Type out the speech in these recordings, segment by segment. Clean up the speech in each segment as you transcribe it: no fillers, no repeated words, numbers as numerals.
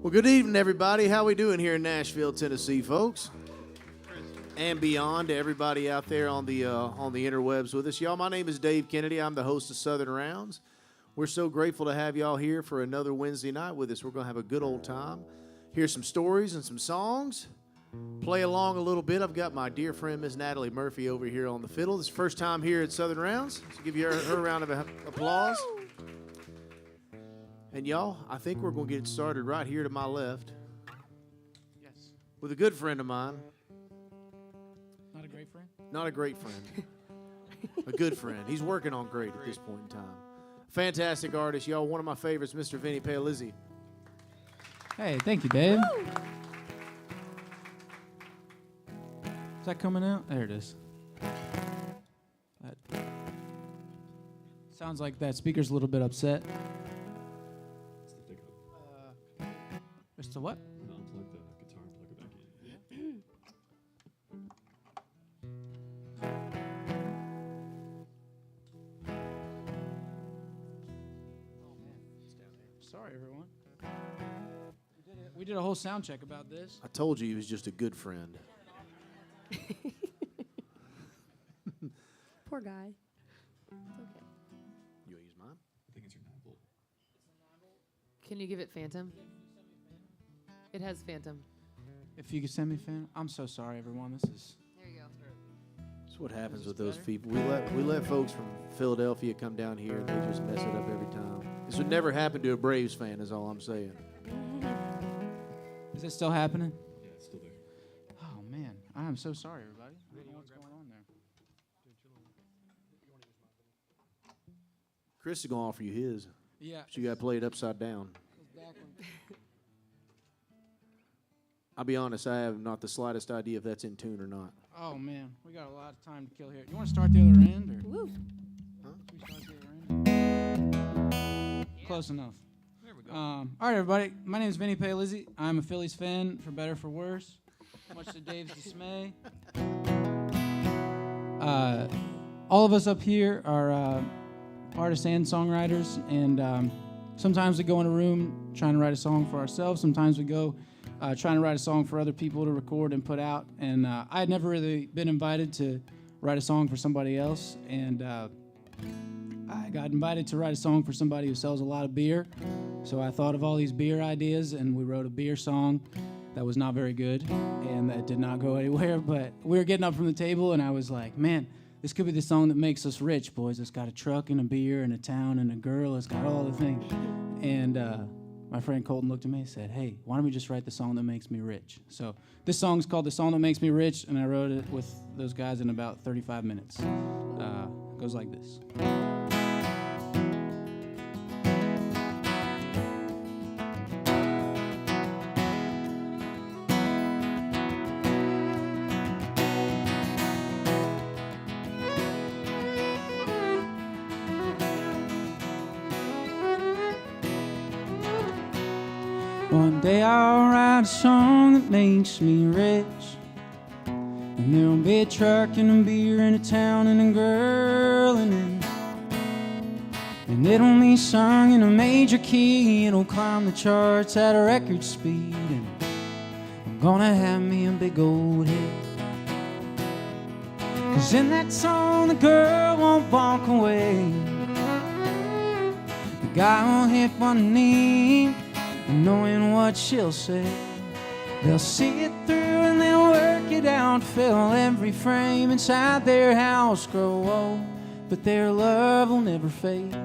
Well, good evening, everybody. How we doing here in Nashville, Tennessee, folks? And beyond, to everybody out there on the interwebs with us. Y'all, my name is Dave Kennedy. I'm the host of Southern Rounds. We're so grateful to have y'all here for another Wednesday night with us. We're going to have a good old time. Hear some stories and some songs. Play along a little bit. I've got my dear friend, Miss Natalie Murphy, over here on the fiddle. This is first time here at Southern Rounds. So give you her round of applause. And y'all, I think we're going to get started right here to my left. Yes. With a good friend of mine. Not a great friend? Not a great friend. A good friend. He's working on great at this point in time. Fantastic artist, y'all. One of my favorites, Mr. Vinnie Paolizzi. Hey, thank you, Dave. Woo! Is that coming out? There it is. That sounds like that speaker's a little bit upset. It's the what? Unplug the guitar and plug it back in. Sorry, everyone. We did a whole sound check about this. I told you he was just a good friend. Poor guy. It's okay. You want to use mine? I think it's your 9-volt. Can you give it Phantom? It has Phantom. If you could send me Phantom. I'm so sorry, everyone. This is... There you go. That's what happens with those better? people. We let folks from Philadelphia come down here and they just mess it up every time. This would never happen to a Braves fan, is all I'm saying. Is it still happening? Yeah, it's still there. Oh, man. I am so sorry, everybody. I don't know what's going on there. Chris is going to offer you his. Yeah. But you got to play it upside down. I'll be honest, I have not the slightest idea if that's in tune or not. Oh, man. We got a lot of time to kill here. You want to start the other end? Or? Woo. Huh? Should we start the other end? Yeah. Close enough. There we go. All right, everybody. My name is Vinnie Paolizzi. I'm a Phillies fan, for better or for worse, much to Dave's dismay. All of us up here are artists and songwriters, and sometimes we go in a room trying to write a song for ourselves. Sometimes we go trying to write a song for other people to record and put out. And I had never really been invited to write a song for somebody else, and I got invited to write a song for somebody who sells a lot of beer. So I thought of all these beer ideas, and we wrote a beer song that was not very good, and that did not go anywhere. But we were getting up from the table, and I was like, man, this could be the song that makes us rich, boys. It's got a truck and a beer and a town and a girl. It's got all the things. And my friend Colton looked at me and said, hey, why don't we just write the song that makes me rich? So this song's called The Song That Makes Me Rich, and I wrote it with those guys in about 35 minutes. It goes like this. One day I'll write a song that makes me rich, and there'll be a truck and a beer and a town and a girl in it, and it'll be sung in a major key. It'll climb the charts at a record speed, and I'm gonna have me a big old hit. 'Cause in that song the girl won't walk away, the guy will hit one knee, knowing what she'll say. They'll see it through and they'll work it out, fill every frame inside their house, grow old, but their love will never fade.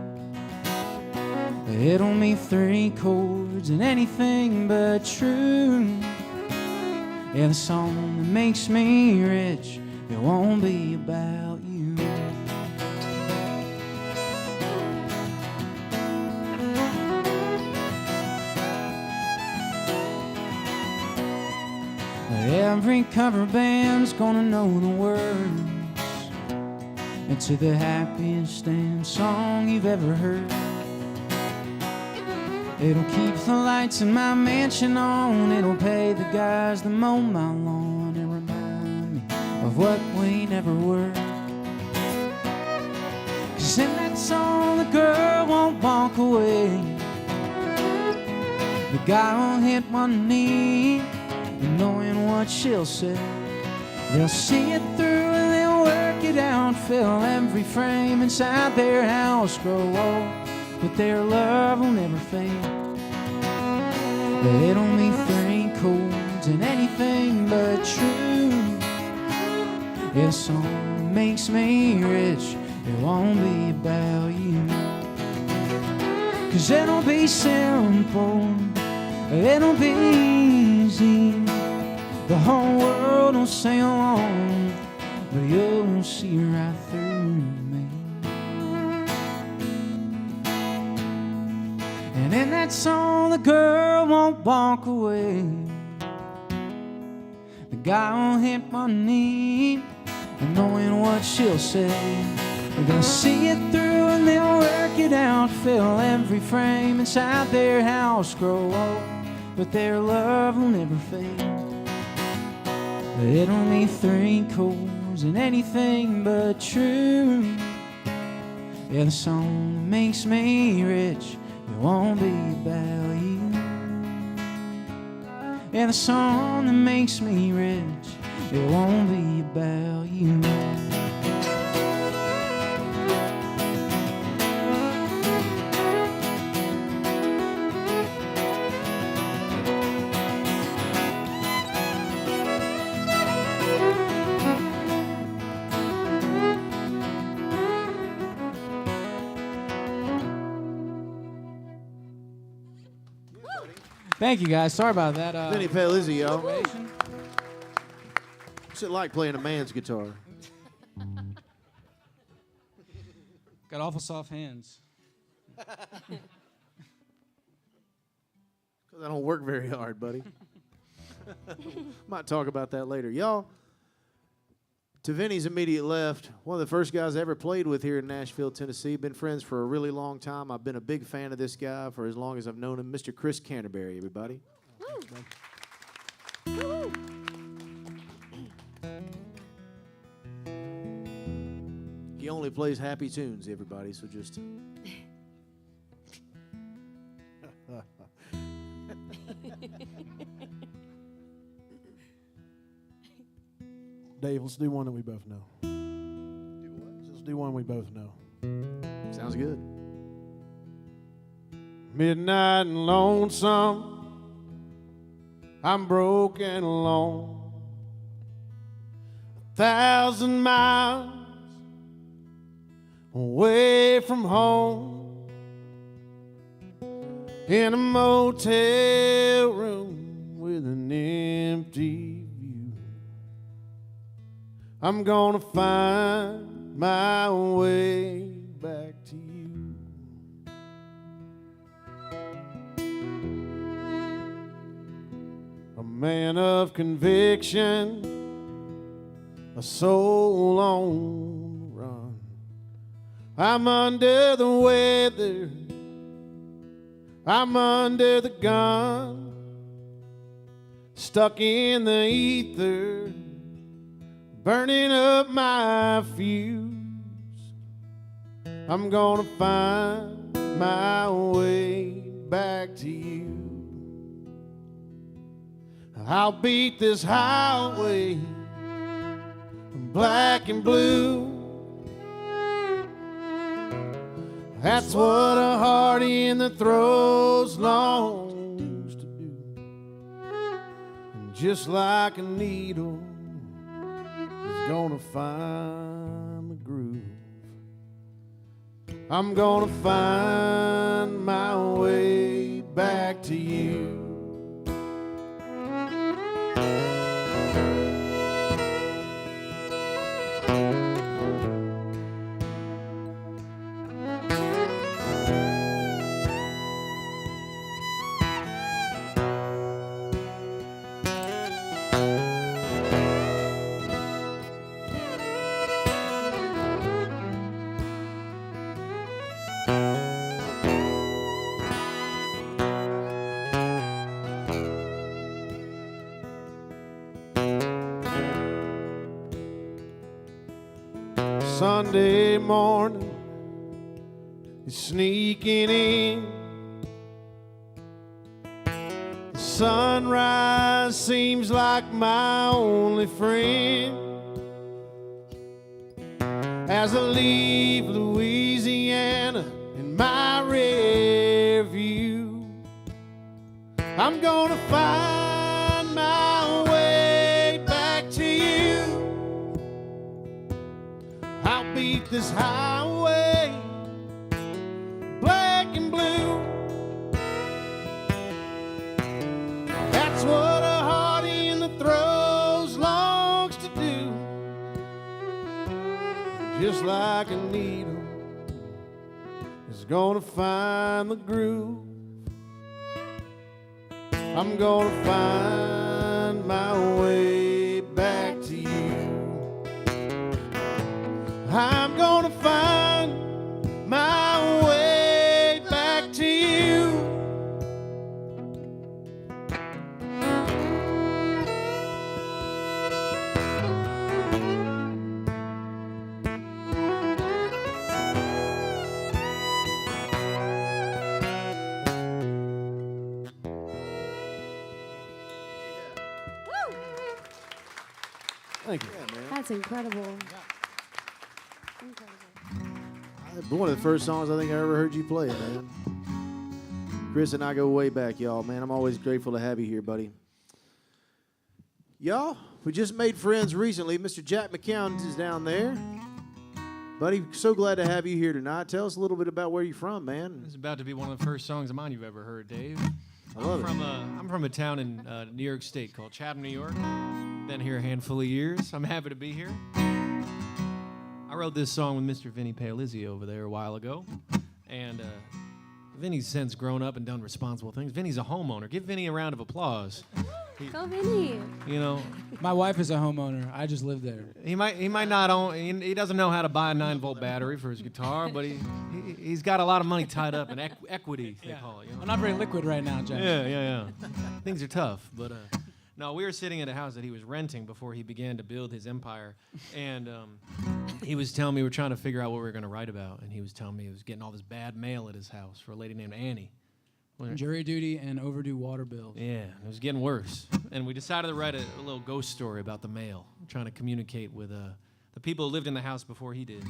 It'll be 3 chords and anything but true. Yeah, the song that makes me rich, it won't be about you. every cover band's gonna know the words and to the happiest damn song you've ever heard. It'll keep the lights in my mansion on. It'll pay the guys that mow my lawn and remind me of what we never were. 'Cause in that song the girl won't walk away. The guy will hit one knee and knowing what she'll say. They'll see it through and they'll work it out, fill every frame inside their house, grow old, but their love will never fade. They don't mean three chords and anything but true. If a song makes me rich, it won't be about you. 'Cause it'll be simple, it'll be easy. The whole world will sing along, but you'll see right through me. And in that song, the girl won't walk away. The guy will hit one knee, and knowing what she'll say. They'll see it through and they'll work it out, fill every frame inside their house, grow old, but their love will never fade. It'll need three chords and anything but true. Yeah, the song that makes me rich, it won't be about you. Yeah, the song that makes me rich, it won't be about you. Thank you, guys. Sorry about that. Vinnie Paolizzi, y'all. What's it like playing a man's guitar? Got awful soft hands. Because I don't work very hard, buddy. Might talk about that later. Y'all, to Vinnie's immediate left, one of the first guys I ever played with here in Nashville, Tennessee. Been friends for a really long time. I've been a big fan of this guy for as long as I've known him. Mr. Chris Canterbury, everybody. Woo. He only plays happy tunes, everybody, so just... Dave, let's do one that we both know. Do what? Let's do one we both know. Sounds good. Midnight and lonesome, I'm broke and alone. 1,000 miles away from home, in a motel room with an empty view. I'm gonna find my way back to you. A man of conviction, a soul on the run. I'm under the weather, I'm under the gun, stuck in the ether, burning up my fuse. I'm gonna find my way back to you. I'll beat this highway black and blue. That's what a heart in the throes longs to do. And just like a needle is gonna find the groove, I'm gonna find my way back to you. Sunday morning is sneaking in. The sunrise seems like my only friend. As I leave Louisiana in my rear view, I'm gonna find my way back to you. I'll beat this highway black and blue. That's what a hearty in the throes longs to do. Just like a needle is gonna find the groove. I'm gonna find my way back to you. I'm gonna find my way back to you. Thank you. Yeah, man. That's incredible. One of the first songs I think I ever heard you play, man. Chris and I go way back, y'all, man. I'm always grateful to have you here, buddy. Y'all, we just made friends recently. Mr. Jack McKeon is down there. Buddy, so glad to have you here tonight. Tell us a little bit about where you're from, man. This is about to be one of the first songs of mine you've ever heard, Dave. I love it. I'm from a town in New York State called Chatham, New York. Been here a handful of years. I'm happy to be here. I wrote this song with Mr. Vinnie Paolizzi over there a while ago. And Vinny's since grown up and done responsible things. Vinny's a homeowner. Give Vinny a round of applause. Go Vinny. You know, My wife is a homeowner. I just live there. he might not own, he doesn't know how to buy a 9-volt battery for his guitar, but he's got a lot of money tied up in equity, they call it. You know? I'm not very liquid right now, Jack. Yeah. Things are tough, but no, we were sitting at a house that he was renting before he began to build his empire, and he was telling me we were trying to figure out what we were going to write about, and he was telling me he was getting all this bad mail at his house for a lady named Annie. Jury duty and overdue water bills. Yeah, it was getting worse, and we decided to write a little ghost story about the mail, trying to communicate with the people who lived in the house before he did.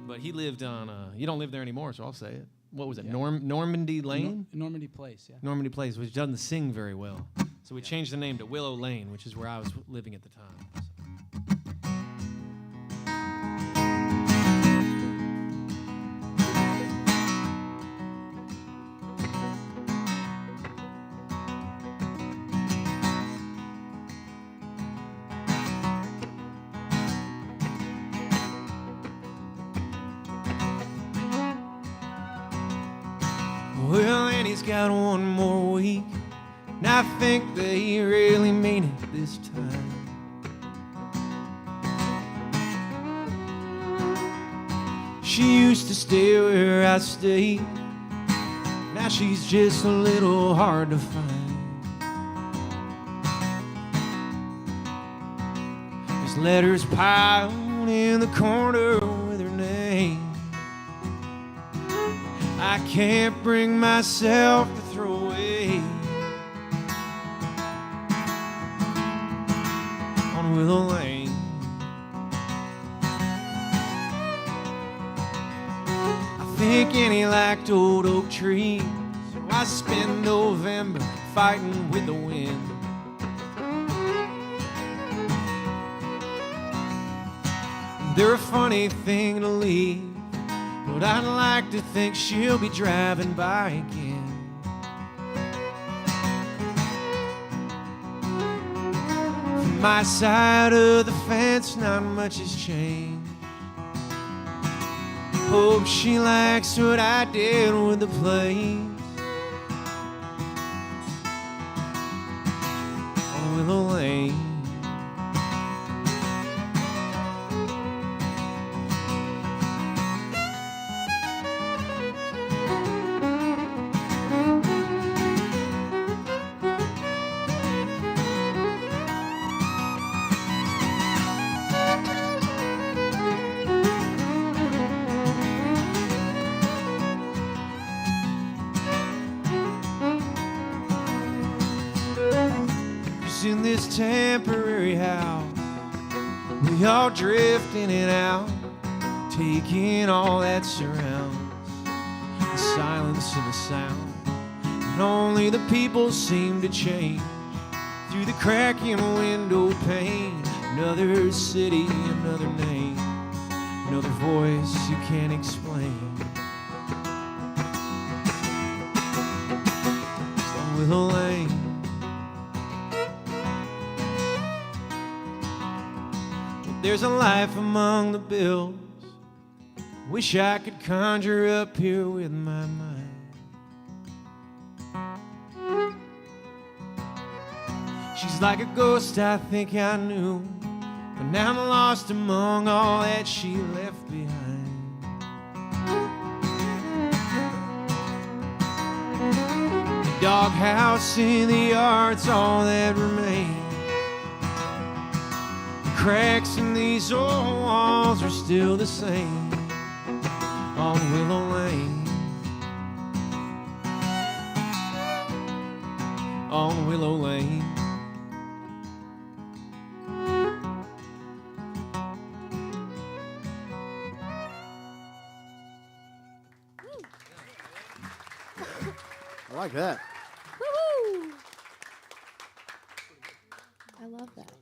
But he lived on, you don't live there anymore, so I'll say it. What was it, Yeah. Normandy Lane? Normandy Place, yeah. Normandy Place, which doesn't sing very well. So we changed the name to Willow Lane, which is where I was living at the time. Well, and he's got one more week, and I think that he really mean it this time. She used to stay where I stayed, now she's just a little hard to find. There's letters piled in the corner with her name. I can't bring myself to throw away on Willow Lane. I think Annie liked old oak trees, so I spend November fighting with the wind. They're a funny thing to leave, but I'd like to think she'll be driving by again. From my side of the fence, not much has changed. Hope she likes what I did with the place on Willow Lane. in this temporary house. We all drift in and out, taking all that surrounds the silence and the sound. And only the people seem to change through the cracking window pane. Another city, another name, another voice you can't explain. It's on Willow Lane. There's a life among the bills. Wish I could conjure up here with my mind. She's like a ghost I think I knew, but now I'm lost among all that she left behind. The doghouse in the yard's all that remains. Cracks in these old walls are still the same on Willow Lane. On Willow Lane. I like that. Woo-hoo! I love that.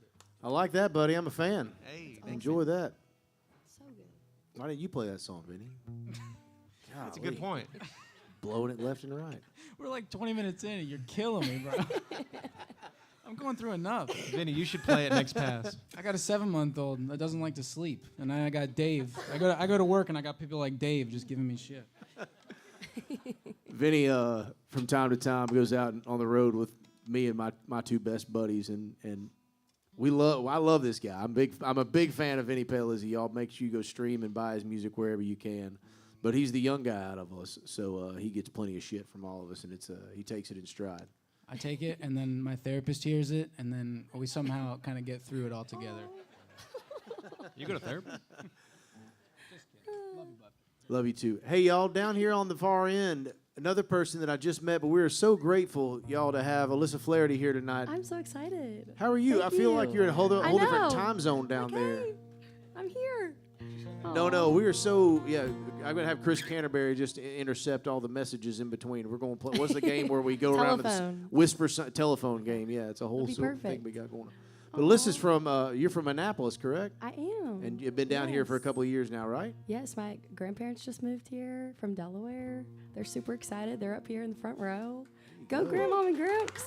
I like that, buddy. I'm a fan. Hey, Enjoy that. So good. Why didn't you play that song, Vinny? that's a good point. Blowing it left and right. We're like 20 minutes in and you're killing me, bro. I'm going through enough. Vinny, you should play it next pass. I got a 7-month-old that doesn't like to sleep, and I got Dave. I go to work and I got people like Dave just giving me shit. Vinny, from time to time, goes out on the road with me and my two best buddies, and I love this guy. I'm a big fan of Vinnie Paolizzi. Y'all make sure you go stream and buy his music wherever you can. But he's the young guy out of us, so he gets plenty of shit from all of us, and he takes it in stride. I take it, and then my therapist hears it, and then we somehow kind of get through it all together. You go to therapy? Love you, bud. Love you too. Hey, y'all, down here on the far end, another person that I just met, but we are so grateful, y'all, to have Alyssa Flaherty here tonight. I'm so excited. How are you? Thank I feel you. like you're in a whole I different know. time zone down there. Okay. I'm here. No, we are so, yeah, I'm going to have Chris Canterbury just intercept all the messages in between. We're going to play, what's the game where we go around and whisper, telephone game. Yeah, it's a whole sort of thing we got going on. But Alyssa's from, you're from Annapolis, correct? I am. And you've been down here for a couple of years now, right? Yes, my grandparents just moved here from Delaware. They're super excited. They're up here in the front row. Go, Grandma and Gramps.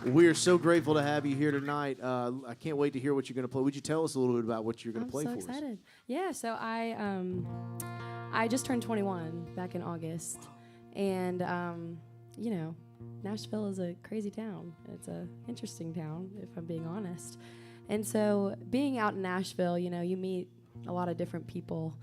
We are so grateful to have you here tonight. I can't wait to hear what you're going to play. Would you tell us a little bit about what you're going to play for us? I'm so excited. Yeah, so I just turned 21 back in August. And, you know, Nashville is a crazy town. It's an interesting town, if I'm being honest. And so being out in Nashville, you know, you meet a lot of different people.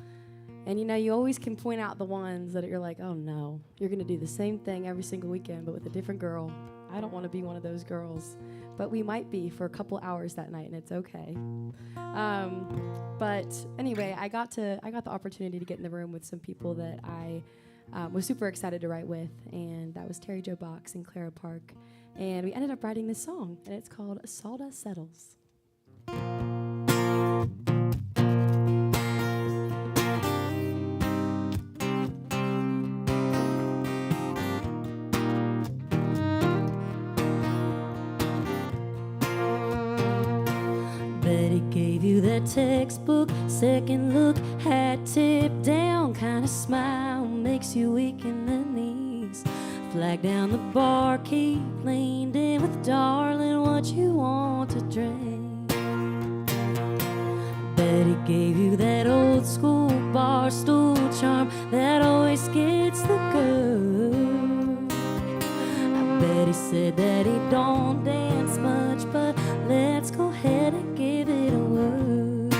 And, you know, you always can point out the ones that you're like, oh, no, you're going to do the same thing every single weekend, but with a different girl. I don't want to be one of those girls. But we might be for a couple hours that night, and it's okay. But anyway, I got the opportunity to get in the room with some people that I was super excited to write with, and that was Terry Jo Box and Clara Park. And we ended up writing this song, and it's called Sawdust Settles. Betty gave you that textbook, second look, hat tipped down, kind of smile, makes you weak in the knees. Flag down the barkeep, leaned in with darling, what you want to drink. Betty gave you that old school bar stool charm that always gets the girl. Betty said that he don't dance much, but let's go ahead and give it a whirl.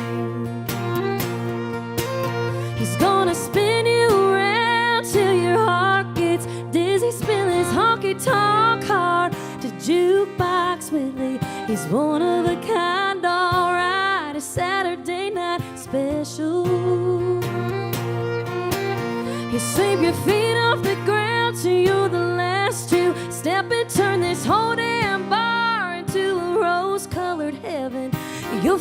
He's gonna spin you around till your heart gets dizzy, spill his honky-tonk heart to Jukebox Whitley. He's one of a kind, alright, a Saturday night special. He'll sweep your feet off the ground till you're the last to step and turn this whole damn bar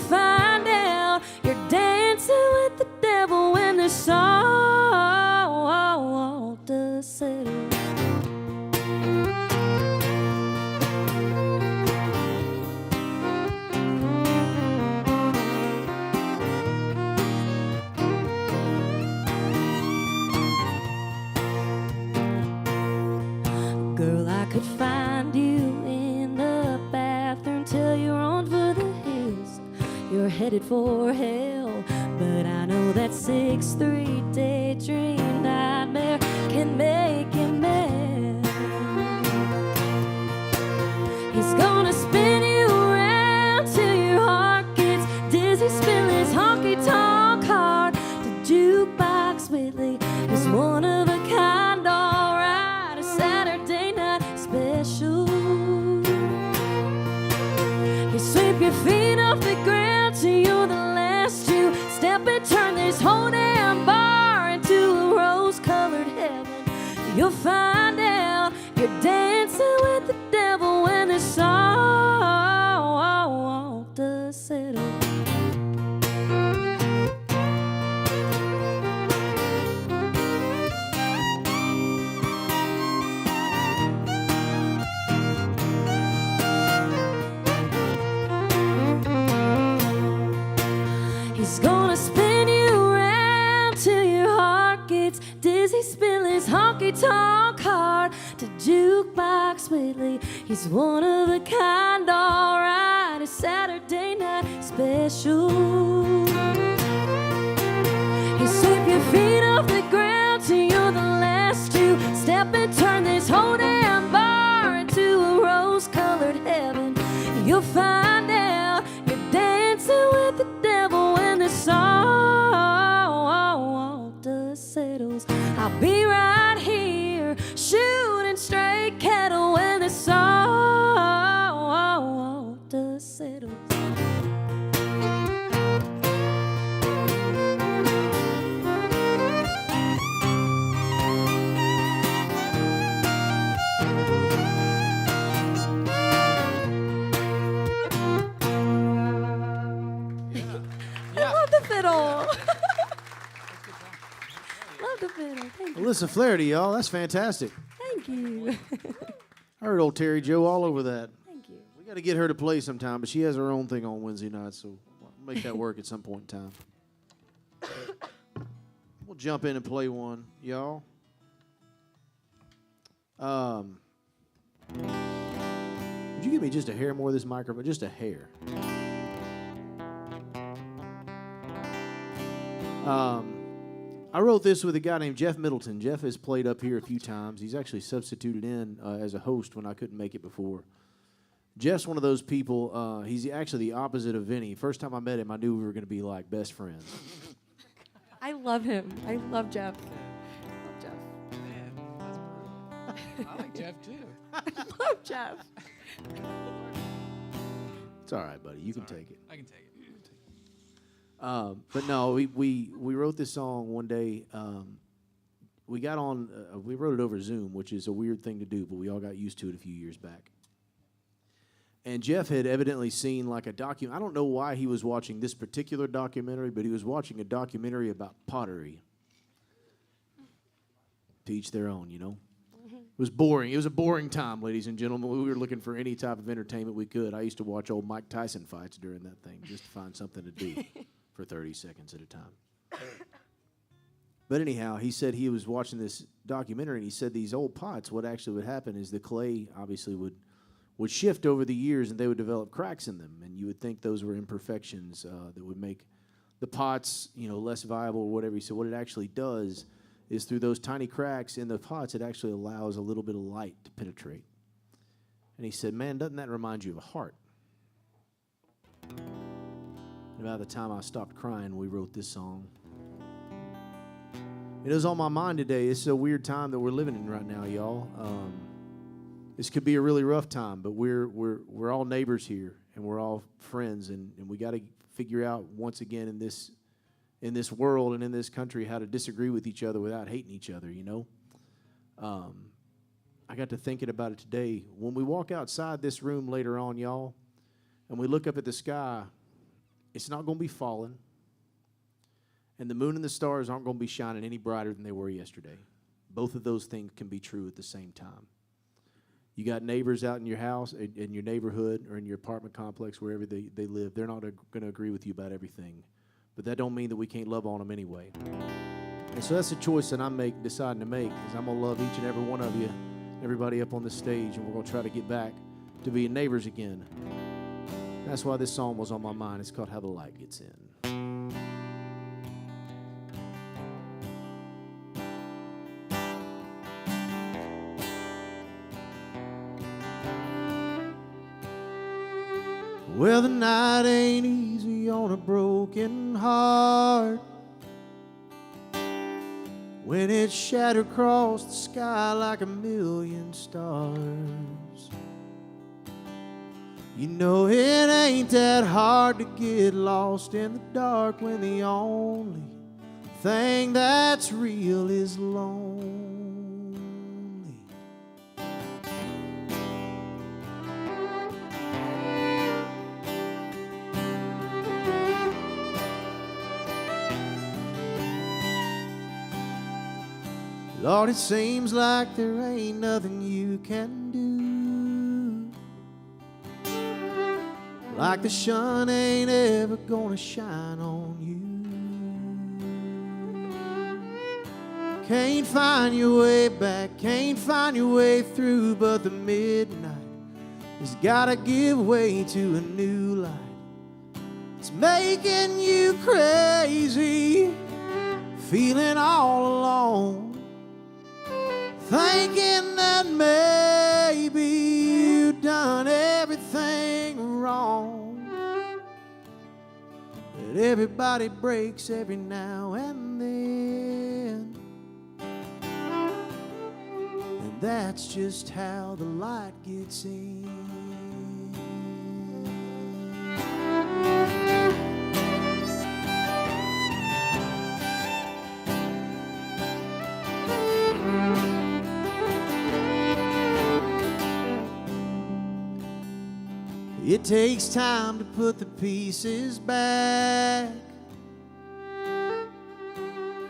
find out you're dancing with the devil when the song does settle. Girl, I could find you in the bathroom till you're on for the hills. You're headed for hell, but I know that 6'3" daydream nightmare can make you mad. He's gonna spin you around till your heart gets dizzy, spill his honky-tonk heart to jukebox Whitley. He's one of a kind, alright, a Saturday night special. You sweep your feet off the ground till you're the last to step and turn this whole damn bar into a rose-colored heaven. You'll find out you're dancing with the devil when the song does settle. He's gonna spin you around till your heart gets dizzy, spill his honky-tonk heart to jukebox Whitley. He's one of a kind, alright, a Saturday night special. You sweep your feet off the ground till you're the last to step and turn this whole damn bar into a rose-colored heaven. You'll find out you're dancing with the devil when the song does settles. I'll be right here shooting straight cattle when the song does settles. Fiddle. Love the fiddle. Thank you. Alyssa Flaherty, y'all. That's fantastic. Thank you. I heard old Terry Joe all over that. Thank you. We got to get her to play sometime, but she has her own thing on Wednesday nights, so we'll make that work at some point in time. We'll jump in and play one, y'all. Would you give me just a hair more of this microphone? Just a hair. I wrote this with a guy named Jeff Middleton. Jeff has played up here a few times. He's actually substituted in as a host when I couldn't make it before. Jeff's one of those people, he's actually the opposite of Vinnie. First time I met him, I knew we were going to be like best friends. I love him. I love Jeff. Man, that's brutal. I like Jeff too. I love Jeff. It's all right, buddy. You can take it. I can take it. But no, we wrote this song one day. We got on, we wrote it over Zoom, which is a weird thing to do, but we all got used to it a few years back. And Jeff had evidently seen like a document. I don't know why he was watching this particular documentary, but he was watching a documentary about pottery. To each their own, you know. It was boring. It was a boring time, ladies and gentlemen. We were looking for any type of entertainment we could. I used to watch old Mike Tyson fights during that thing just to find something to do for 30 seconds at a time. But anyhow, he said he was watching this documentary, and he said these old pots, what actually would happen is the clay obviously would shift over the years, and they would develop cracks in them, and you would think those were imperfections that would make the pots, less viable or whatever. He said what it actually does is through those tiny cracks in the pots, it actually allows a little bit of light to penetrate. And he said, man, doesn't that remind you of a heart? And about the time I stopped crying, we wrote this song. It was on my mind today. It's a weird time that we're living in right now, y'all. This could be a really rough time, but we're all neighbors here, and we're all friends, and we got to figure out once again in this world and in this country how to disagree with each other without hating each other, I got to thinking about it today. When we walk outside this room later on, y'all, and we look up at the sky, it's not going to be falling. And the moon and the stars aren't going to be shining any brighter than they were yesterday. Both of those things can be true at the same time. You got neighbors out in your house, in your neighborhood, or in your apartment complex, wherever they live. They're not going to agree with you about everything. But that don't mean that we can't love on them anyway. And so that's a choice that I'm deciding to make, is I'm going to love each and every one of you, everybody up on the stage, and we're going to try to get back to being neighbors again. That's why this song was on my mind. It's called How the Light Gets In. Well, the night ain't easy on a broken heart when it's shattered across the sky like a million stars. You know it ain't that hard to get lost in the dark when the only thing that's real is lonely. Lord, it seems like there ain't nothing you can do, like the sun ain't ever gonna shine on you. Can't find your way back, can't find your way through, but the midnight has gotta give way to a new light. It's making you crazy, feeling all alone, thinking that maybe you've done everything wrong. That everybody breaks every now and then, and that's just how the light gets in. It takes time to put the pieces back,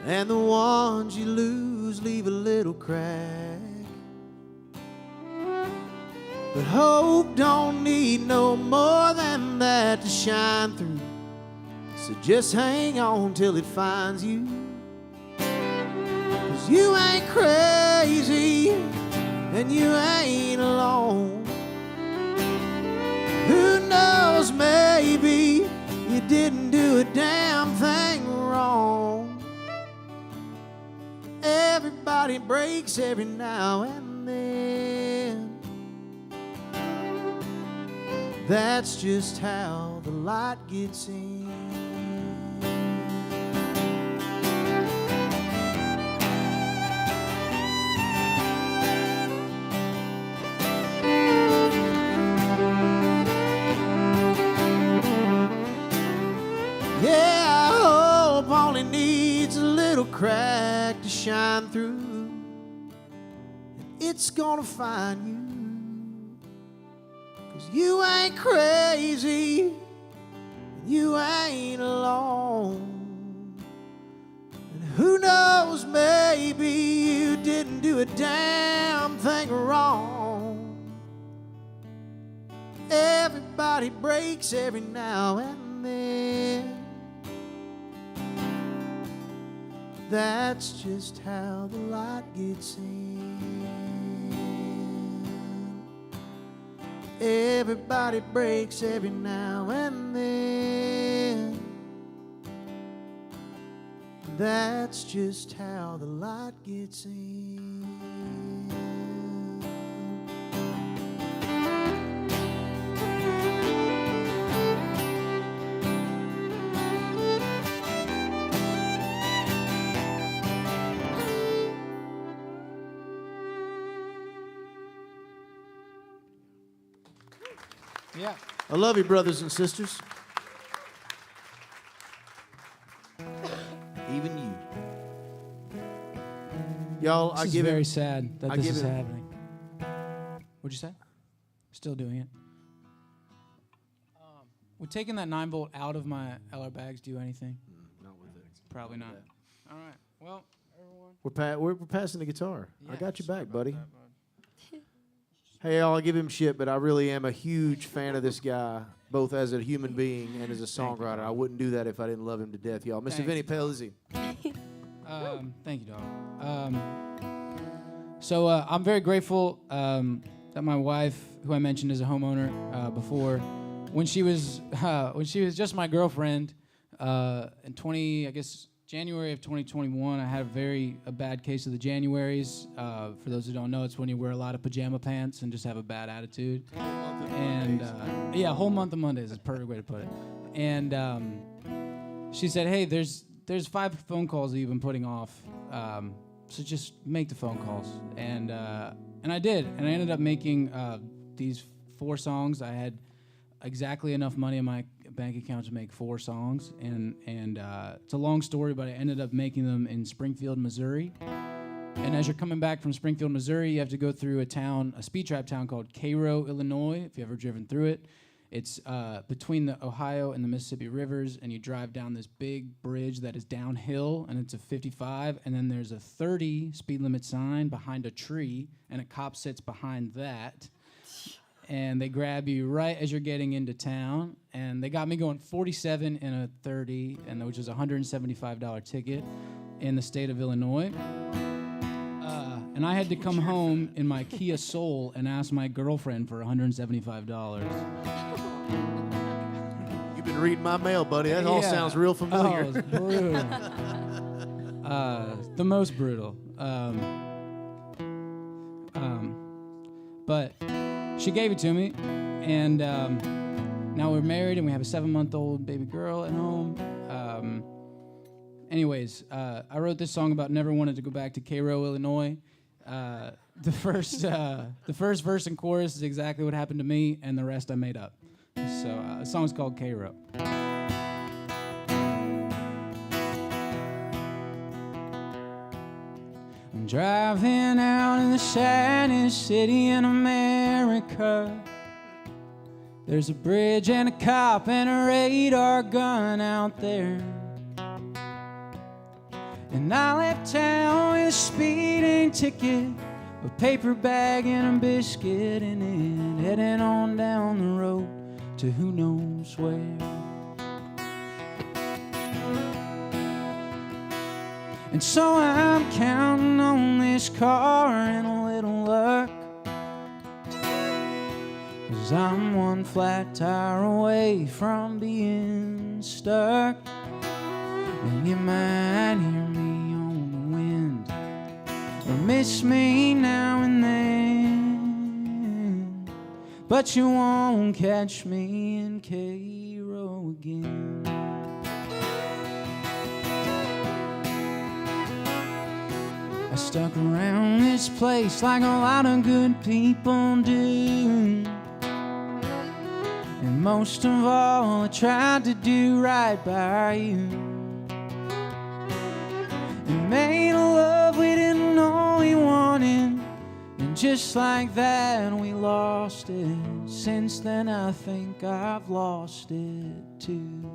and the ones you lose leave a little crack. But hope don't need no more than that to shine through, so just hang on till it finds you. 'Cause you ain't crazy and you ain't alone. Who knows, maybe you didn't do a damn thing wrong. Everybody breaks every now and then. That's just how the light gets in. Yeah, I hope only needs a little crack to shine through, and it's gonna find you. 'Cause you ain't crazy, and you ain't alone. And who knows, maybe you didn't do a damn thing wrong. Everybody breaks every now and then. That's just how the light gets in. Everybody breaks every now and then. That's just how the light gets in. Yeah. I love you, brothers and sisters. Even you. Y'all, This I is give very it. sad that I this give is it- happening. What'd you say? Still doing it. Would taking that 9-volt out of my LR bags do anything? Not with it. Probably not. All right. Well, everyone. We're passing the guitar. I Yeah, got you sorry back, about buddy. that, bud. Hey, I'll give him shit, but I really am a huge fan of this guy, both as a human being and as a songwriter. I wouldn't do that if I didn't love him to death, y'all. Mr. Thanks. Vinnie Paolizzi. Thank you, dog. So I'm very grateful that my wife, who I mentioned as a homeowner before, when she was just my girlfriend in January of 2021, I had a bad case of the Januaries. For those who don't know, it's when you wear a lot of pajama pants and just have a bad attitude. And whole month of Mondays is a perfect way to put it. And she said, "Hey, there's 5 phone calls that you've been putting off, so just make the phone calls." And I did, and I ended up making these 4 songs. I had exactly enough money in my bank account to make 4 songs, and it's a long story, but I ended up making them in Springfield, Missouri. And as you're coming back from Springfield, Missouri, you have to go through a speed trap town called Cairo, Illinois, if you've ever driven through it. It's between the Ohio and the Mississippi rivers, and you drive down this big bridge that is downhill, and it's a 55, and then there's a 30 speed limit sign behind a tree, and a cop sits behind that. And they grab you right as you're getting into town. And they got me going 47 in a 30, which is a $175 ticket in the state of Illinois. And I had to come home in my Kia Soul and ask my girlfriend for $175. You've been reading my mail, buddy. That all sounds real familiar. Oh, it's brutal. The most brutal. But she gave it to me, and now we're married, and we have a 7-month-old baby girl at home. I wrote this song about never wanted to go back to Cairo, Illinois. The first verse and chorus is exactly what happened to me, and the rest I made up. So the song's called Cairo. I'm driving out in the saddest city in America. There's a bridge and a cop and a radar gun out there. And I left town with a speeding ticket, a paper bag and a biscuit in it, heading on down the road to who knows where. And so I'm counting on this car and a little luck, 'cause I'm one flat tire away from being stuck. And you might hear me on the wind or miss me now and then, but you won't catch me in Cairo again. I stuck around this place like a lot of good people do, and most of all I tried to do right by you, and made a love we didn't know we wanted, and just like that we lost it. Since then I think I've lost it too.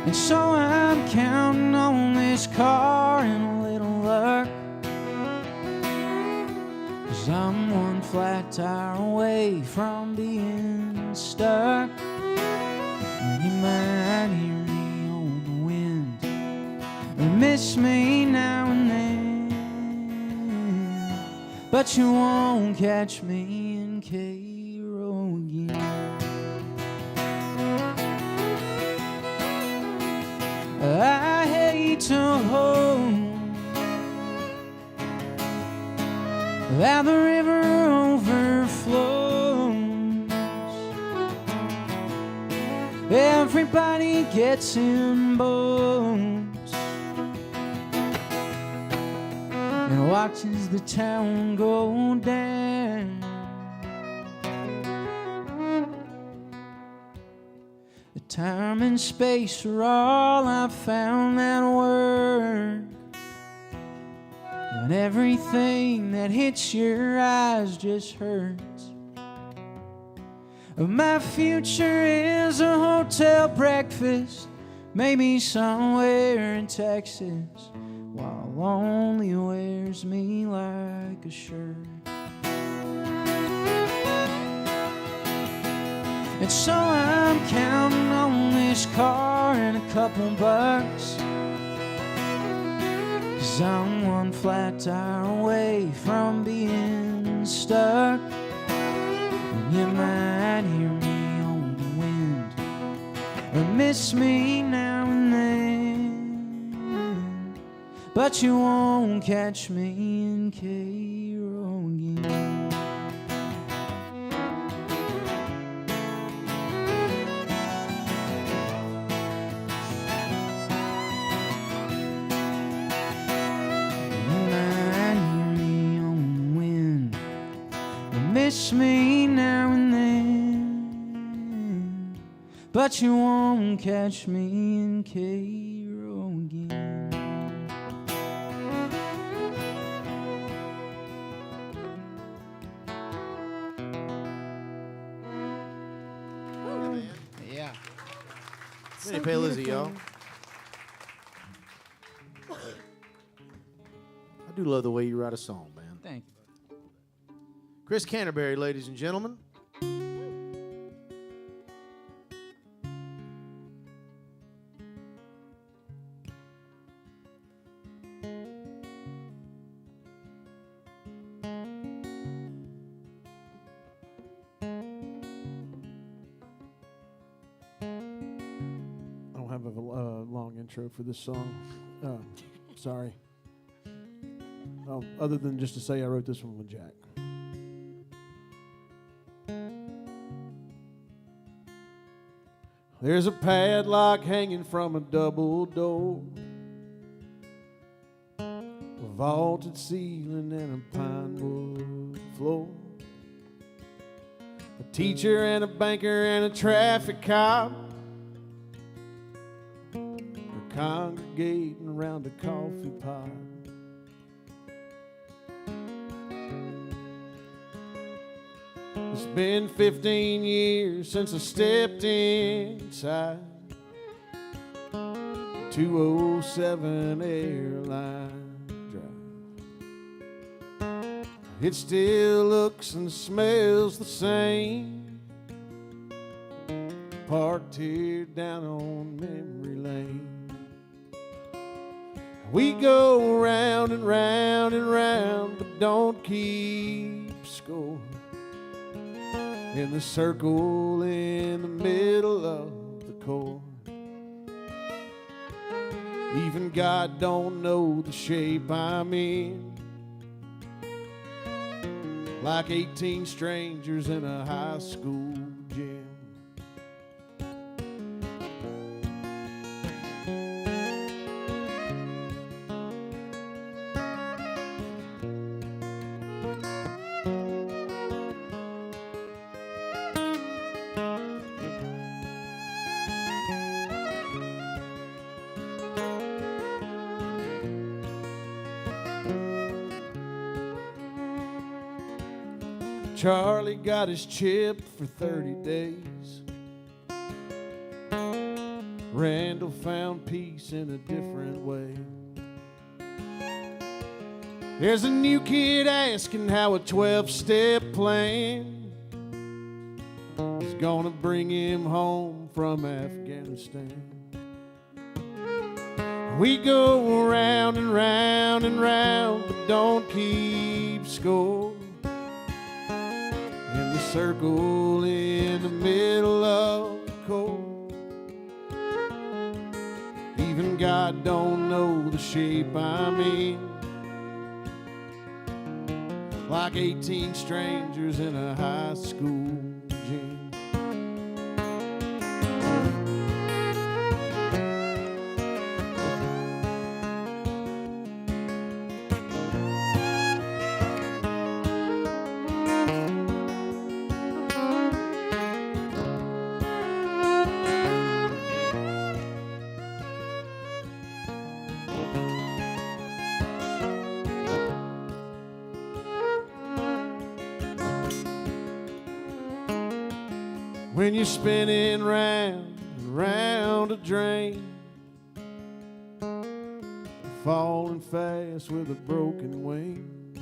And so I'm counting on this car and a little luck, 'cause I'm one flat tire away from being stuck. And you might hear me on the wind or miss me now and then, but you won't catch me in Cairo again. I hate to hold that the river overflows. Everybody gets in boats and watches the town go down. Time and space are all I've found that work, and everything that hits your eyes just hurts. My future is a hotel breakfast, maybe somewhere in Texas, while lonely wears me like a shirt. And so I'm counting on this car and a couple bucks, 'cause I'm one flat tire away from being stuck. And you might hear me on the wind or miss me now and then, but you won't catch me in Cairo again. Miss me now and then, but you won't catch me in Cairo again. Yeah. Vinnie Paolizzi, y'all. I do love the way you write a song, man. Thank you. Chris Canterbury, ladies and gentlemen. I don't have a long intro for this song. Sorry. Other than just to say I wrote this one with Jack. There's a padlock hanging from a double door, a vaulted ceiling and a pine wood floor, a teacher and a banker and a traffic cop are congregating around a coffee pot. It's been 15 years since I stepped inside 207 airline drive. It still looks and smells the same, parked here down on memory lane. We go round and round and round, but don't keep score. In the circle in the middle of the chord, even God don't know the shape I'm in, like 18 strangers in a high school gym. Charlie got his chip for 30 days. Randall found peace in a different way. There's a new kid asking how a 12-step plan is gonna bring him home from Afghanistan. We go round and round and round, but don't keep score. In the circle in the middle of the chord, even God don't know the shape I'm in, like 18 strangers in a high school gym. when you're spinning round and round a drain, falling fast with a broken wing.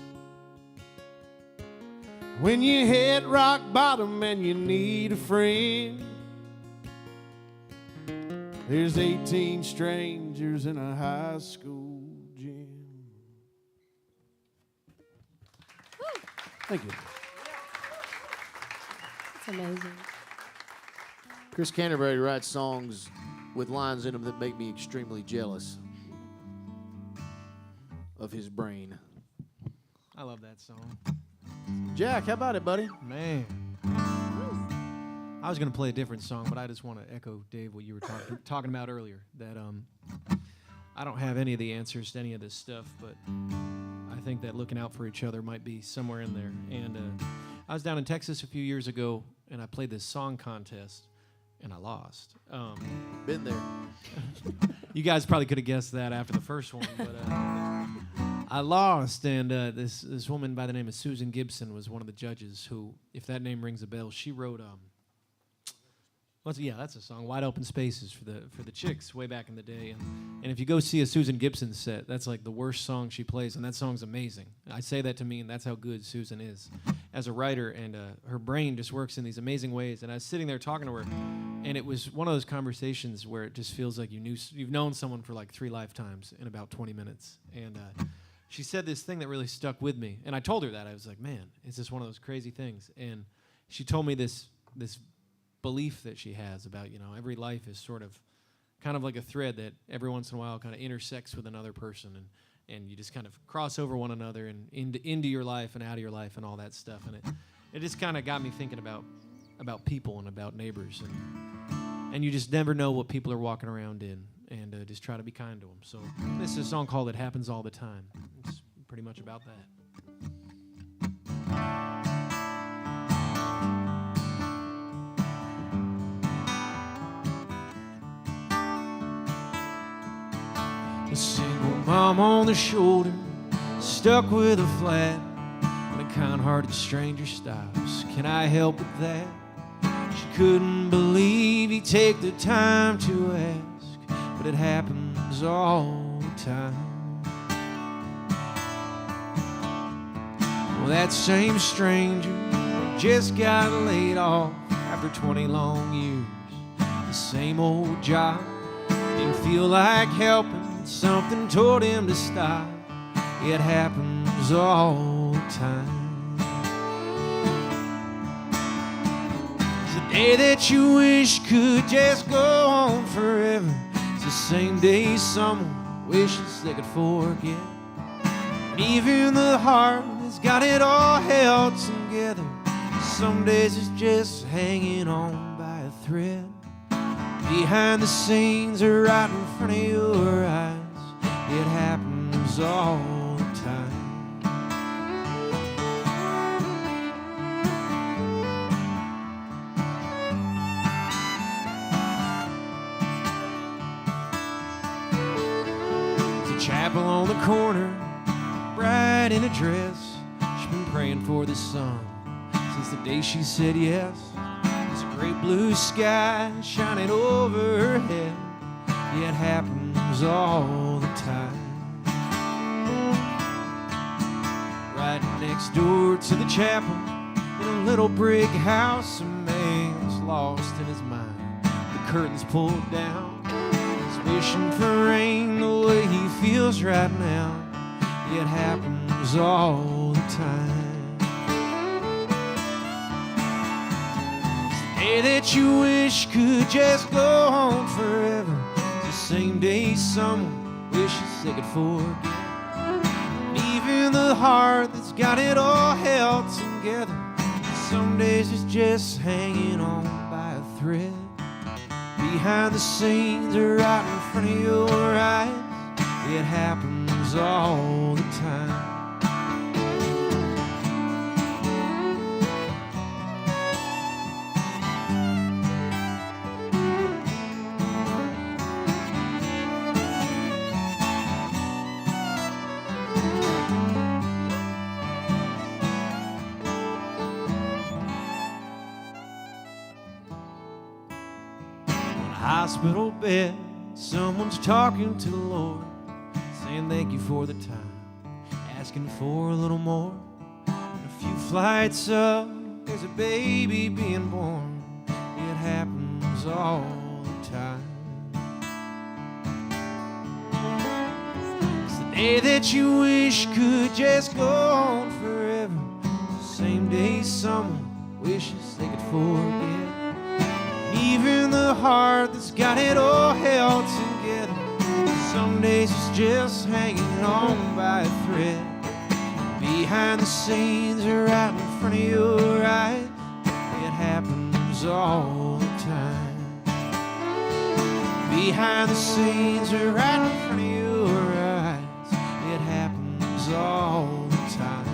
When you hit rock bottom and you need a friend, there's 18 strangers in a high school gym. Thank you. That's amazing. Chris Canterbury writes songs with lines in them that make me extremely jealous of his brain. I love that song. Jack, how about it, buddy? Man. I was going to play a different song, but I just want to echo, Dave, what you were talking about earlier, that I don't have any of the answers to any of this stuff, but I think that looking out for each other might be somewhere in there. And I was down in Texas a few years ago, and I played this song contest, and I lost. Been there. You guys probably could have guessed that after the first one, but I lost, and this woman by the name of Susan Gibson was one of the judges who, if that name rings a bell, she wrote that's a song, Wide Open Spaces for the Chicks way back in the day. And if you go see a Susan Gibson set, that's like the worst song she plays, and that song's amazing. I say that to mean that's how good Susan is as a writer, and her brain just works in these amazing ways. And I was sitting there talking to her, and it was one of those conversations where it just feels like you've known someone for like 3 lifetimes in about 20 minutes. And she said this thing that really stuck with me, and I told her that. I was like, man, it's just one of those crazy things. And she told me this belief that she has about, every life is sort of kind of like a thread that every once in a while kind of intersects with another person, and you just kind of cross over one another and into your life and out of your life and all that stuff. And it just kind of got me thinking about people and about neighbors, and you just never know what people are walking around in, and just try to be kind to them. So this is a song called It Happens All the Time. It's pretty much about that. A single mom on the shoulder, stuck with a flat. When a kind-hearted stranger stops, can I help with that? She couldn't believe he'd take the time to ask, but it happens all the time. Well, that same stranger just got laid off after 20 long years. The same old job, didn't feel like helping. Something told him to stop. It happens all the time. It's a day that you wish could just go on forever. It's the same day someone wishes they could forget. And even the heart that's got it all held together, some days it's just hanging on by a thread. Behind the scenes or right in front of your eyes, it happens all the time. There's a chapel on the corner, bride in a dress. She's been praying for this son since the day she said yes. Great blue sky shining over her head. It happens all the time. Right next door to the chapel, in a little brick house, a man's lost in his mind. The curtains pulled down. He's wishing for rain the way he feels right now. It happens all the time. Day that you wish could just go on forever. It's the same day someone wishes they could forget. And even the heart that's got it all held together, some days it's just hanging on by a thread. Behind the scenes or right in front of your eyes, it happens all the time. hospital bed, someone's talking to the Lord, saying thank you for the time, asking for a little more. And a few flights up, there's a baby being born. It happens all the time. It's the day that you wish could just go on forever. The same day someone wishes they could forget. And even the heart that's got it all held together, some days it's just hanging on by a thread. Behind the scenes or right in front of your eyes, it happens all the time. Behind the scenes or right in front of your eyes, it happens all the time.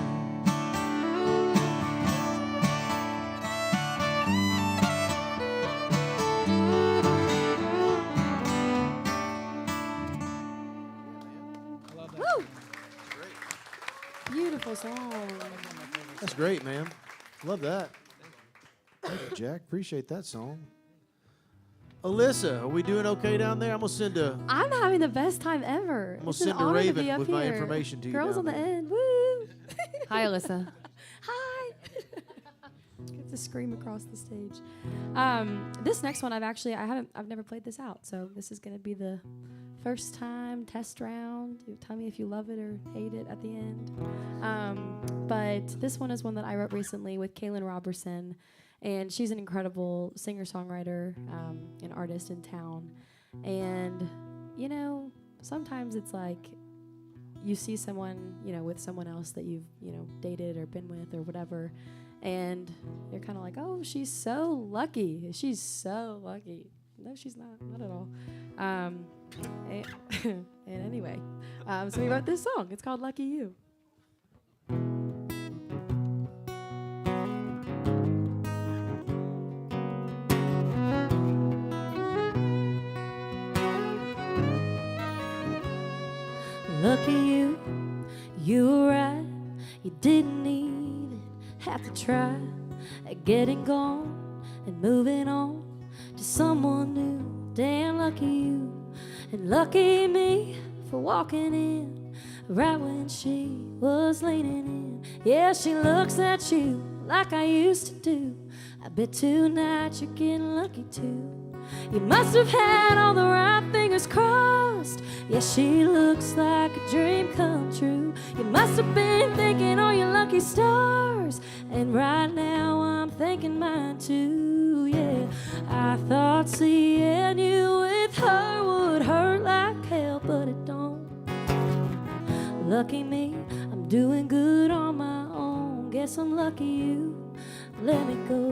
Woo! Beautiful song. That's great, man. Love that. Thank you, Jack. Appreciate that song. Alyssa, are we doing okay down there? I'm gonna send a. I'm having the best time ever. I'm gonna It's an send a honor to raven be up with my here. information to you Girls down on the there. end. Woo! Hi, Alyssa. Hi. Get to scream across the stage. This next one I've never played this out, so this is gonna be the first time test round. You tell me if you love it or hate it at the end. But this one is one that I wrote recently with Kaylin Robertson, and she's an incredible singer-songwriter, and artist in town. And you know, sometimes it's like you see someone, you know, with someone else that you've, you know, dated or been with or whatever, and you're kind of like, oh, she's so lucky. She's so lucky. No, she's not at all. And anyway, so we wrote this song. It's called Lucky You. Lucky you, you were right. You didn't even have to try at getting gone and moving on to someone new. Damn lucky you, and lucky me for walking in right when she was leaning in. Yeah, she looks at you like I used to do. I bet tonight you're getting lucky too. You must have had all the right fingers crossed. Yeah, she looks like a dream come true. You must have been thinking all your lucky stars, and right now I'm thinking mine too. Yeah, I thought seeing you with her would hurt like hell, but it don't. Lucky me, I'm doing good on my own. Guess I'm lucky you let me go.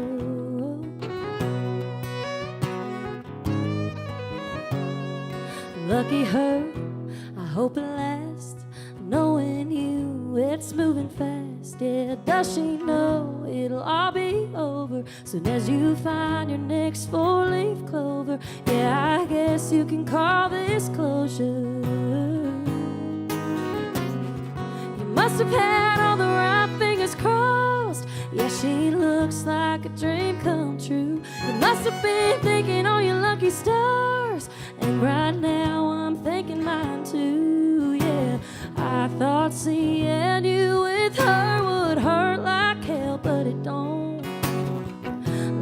Lucky her, I hope it lasts. Knowing you, it's moving fast. Yeah, does she know it'll all be over soon as you find your next four-leaf clover? Yeah, I guess you can call this closure. You must have had all the right fingers crossed. Yeah, she looks like a dream come true. You must have been thinking all your lucky stars, and right now I'm thinking mine too. Yeah, I thought seeing you with her would hurt like hell, but it don't.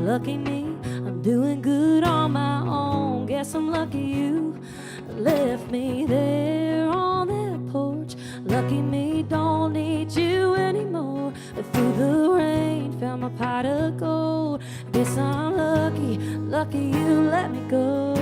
Lucky me, I'm doing good on my own. Guess I'm lucky you left me there on that porch. Lucky me, don't need you anymore. Through the rain, found my pot of gold. Guess I'm lucky, lucky you let me go.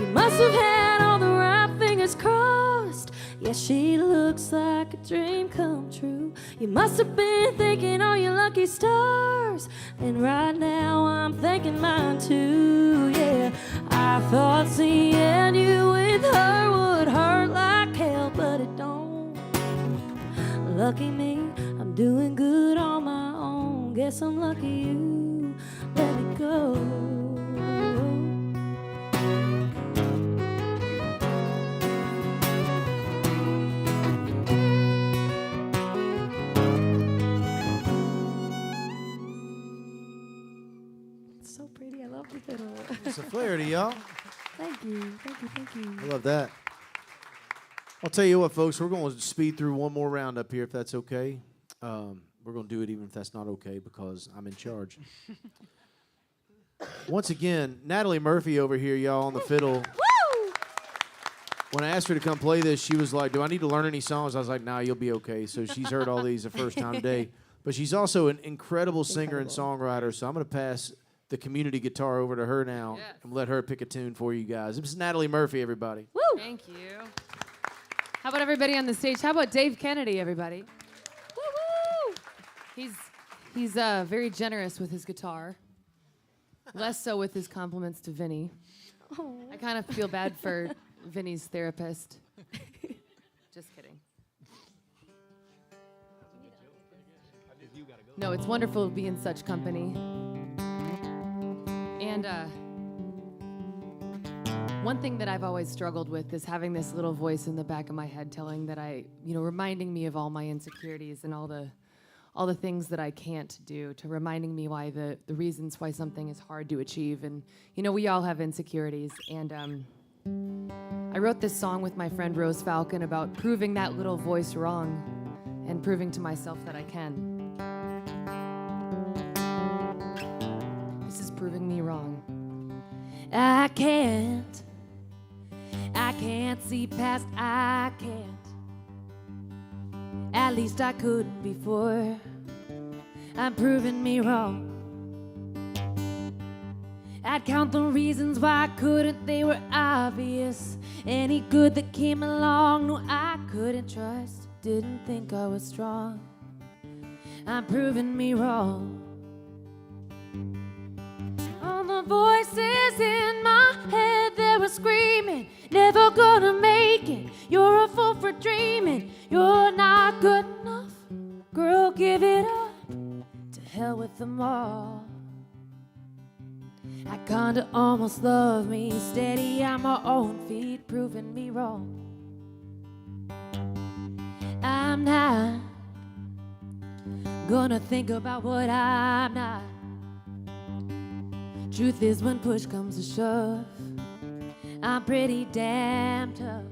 You must have had all the right fingers crossed. Yeah, she looks like a dream come true. You must have been thinking all your lucky stars, and right now I'm thinking mine too. Yeah, I thought seeing you with her would hurt like hell, but it don't. Lucky me, I'm doing good on my own. Guess I'm lucky you let me go. so pretty. I love the fiddle. It's a Flaherty, y'all. Thank you. Thank you. Thank you. I love that. I'll tell you what, folks. We're going to speed through one more round up here, if that's okay. We're going to do it even if that's not okay because I'm in charge. Once again, Natalie Murphy over here, y'all, on the fiddle. Woo! When I asked her to come play this, she was like, do I need to learn any songs? I was like, nah, you'll be okay. So she's heard all these the first time today. But she's also an incredible singer and songwriter, so I'm going to pass the community guitar over to her now and let her pick a tune for you guys. This is Natalie Murphy, everybody. Woo! Thank you. How about everybody on the stage? How about Dave Kennedy, everybody? Woo-woo! He's very generous with his guitar. Less so with his compliments to Vinnie. Oh. I kind of feel bad for Vinnie's therapist. Just kidding. No, it's wonderful to be in such company. And one thing that I've always struggled with is having this little voice in the back of my head telling that reminding me of all my insecurities and all the things that I can't do, to reminding me why the reasons why something is hard to achieve. And, we all have insecurities. And I wrote this song with my friend Rose Falcon about proving that little voice wrong and proving to myself that I can. This is proving me wrong. I can't see past, I can't. At least I couldn't before. I'm proving me wrong. I'd count the reasons why I couldn't, they were obvious. Any good that came along, no, I couldn't trust. Didn't think I was strong. I'm proving me wrong. All the voices in my head, they were screaming, never gonna make it. You're a fool for dreaming. You're not good enough. Girl, give it up. To hell with them all. I kinda almost love me. Steady on my own feet, proving me wrong. I'm not gonna think about what I'm not. Truth is, when push comes to shove, I'm pretty damn tough.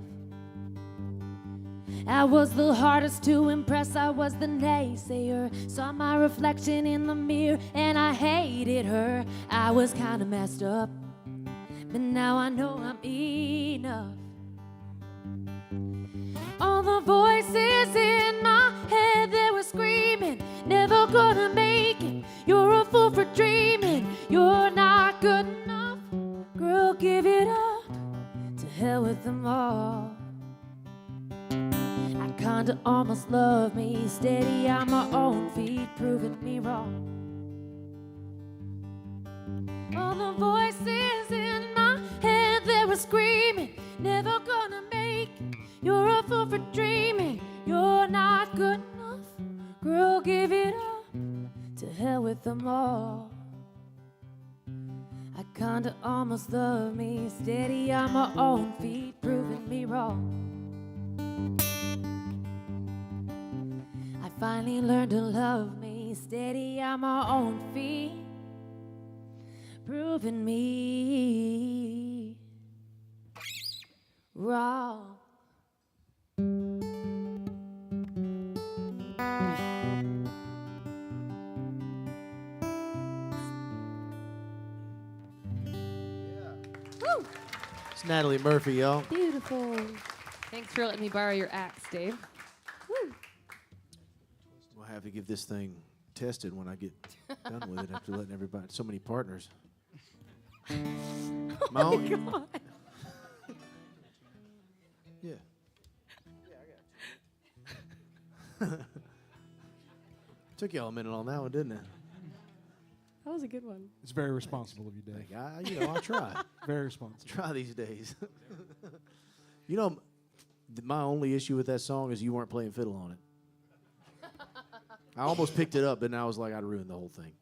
I was the hardest to impress, I was the naysayer. Saw my reflection in the mirror and I hated her. I was kinda messed up, but now I know I'm enough. All the voices in my head, they were screaming, never gonna make it. You're a fool for dreaming. You're not good enough. Girl, give it up. To hell with them all. I kinda almost love me. Steady on my own feet, proving me wrong. All the voices in my head, they were screaming, never gonna make it. You're a fool for dreaming. You're not good enough. Girl, give it up. To hell with them all. I kinda almost love me. Steady on my own feet, proving me wrong. I finally learned to love me. Steady on my own feet, proving me wrong. It's Natalie Murphy, y'all. Beautiful. Thanks for letting me borrow your axe, Dave. Woo. We'll have to give this thing tested when I get done with it after letting everybody, so many partners. My own, God. yeah. Took y'all a minute on that one, didn't it? That was a good one. It's very responsible of you, Dave. I try. Very responsible. Try these days. My only issue with that song is you weren't playing fiddle on it. I almost picked it up, but now I was like, I'd ruin the whole thing.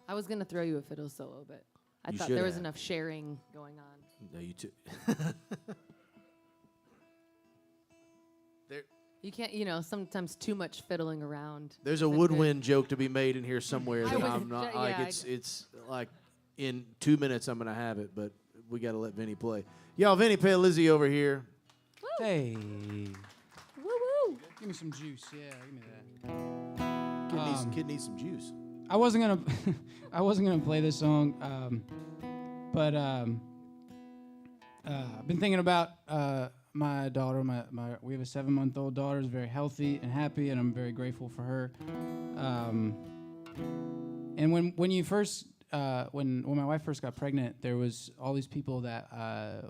I was going to throw you a fiddle solo, but I You thought should there was have. enough sharing going on. No, you too. You can't, sometimes too much fiddling around. There's a isn't good. woodwind joke to be made in here somewhere I that was I'm not ju- like yeah, it's like in 2 minutes I'm going to have it, but we got to let Vinnie play. Y'all, Vinnie Paolizzi over here. Hey. Woo woo. Give me some juice. Yeah, give me that. Kid needs some juice. I wasn't gonna play this song, but I've been thinking about my daughter. We have a 7-month-old daughter who's very healthy and happy, and I'm very grateful for her. And when you first when my wife first got pregnant, there was all these people that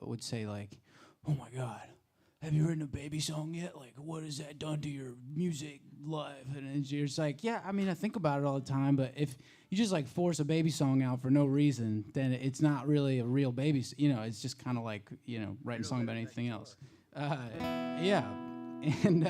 would say like, "Oh my God, have you written a baby song yet? Like, what has that done to your music life?" And you're just like, yeah, I mean, I think about it all the time, but if you just like force a baby song out for no reason, then it's not really a real baby. It's just kind of like, writing a song about anything else. Yeah. And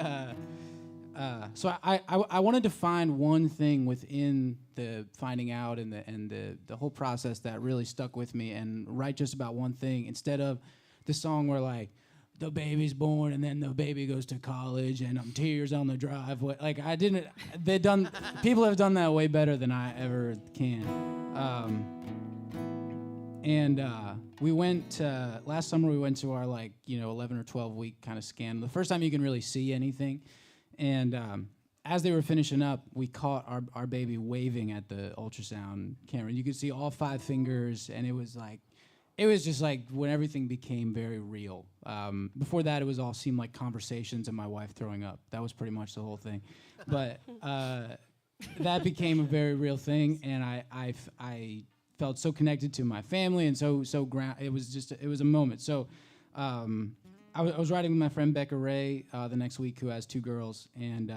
so I wanted to find one thing within the finding out and the whole process that really stuck with me and write just about one thing instead of the song where like, the baby's born and then the baby goes to college and I'm tears on the driveway. Like people have done that way better than I ever can. We went, last summer we went to our 11 or 12 week kind of scan. The first time you can really see anything. And as they were finishing up, we caught our baby waving at the ultrasound camera. You could see all 5 fingers and it was just like when everything became very real. Before that, it was all seemed like conversations and my wife throwing up. That was pretty much the whole thing. But that became a very real thing, and I felt so connected to my family and so it was a moment. So I was writing with my friend Becca Ray the next week, who has 2 girls, and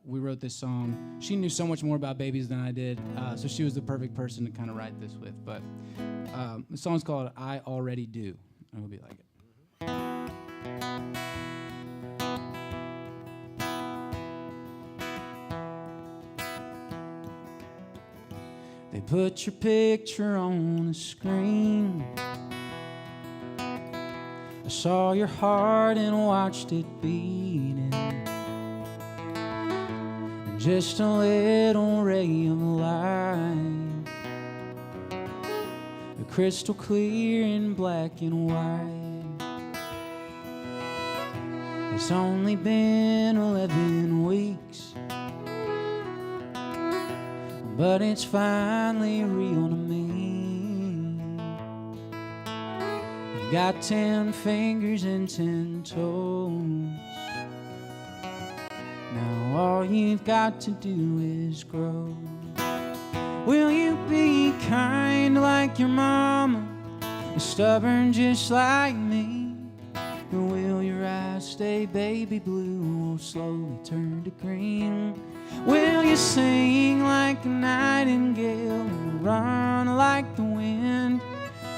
we wrote this song. She knew so much more about babies than I did, so she was the perfect person to kind of write this with. But the song's called I Already Do. I hope you like it. They put your picture on the screen. I saw your heart and watched it beating. And just a little ray of light, crystal clear in black and white. It's only been 11 weeks, but it's finally real to me. You got 10 fingers and 10 toes. Now all you've got to do is grow. Will you be kind like your mama, stubborn just like me? Or will your eyes stay baby blue or slowly turn to green? Will you sing like a nightingale and run like the wind?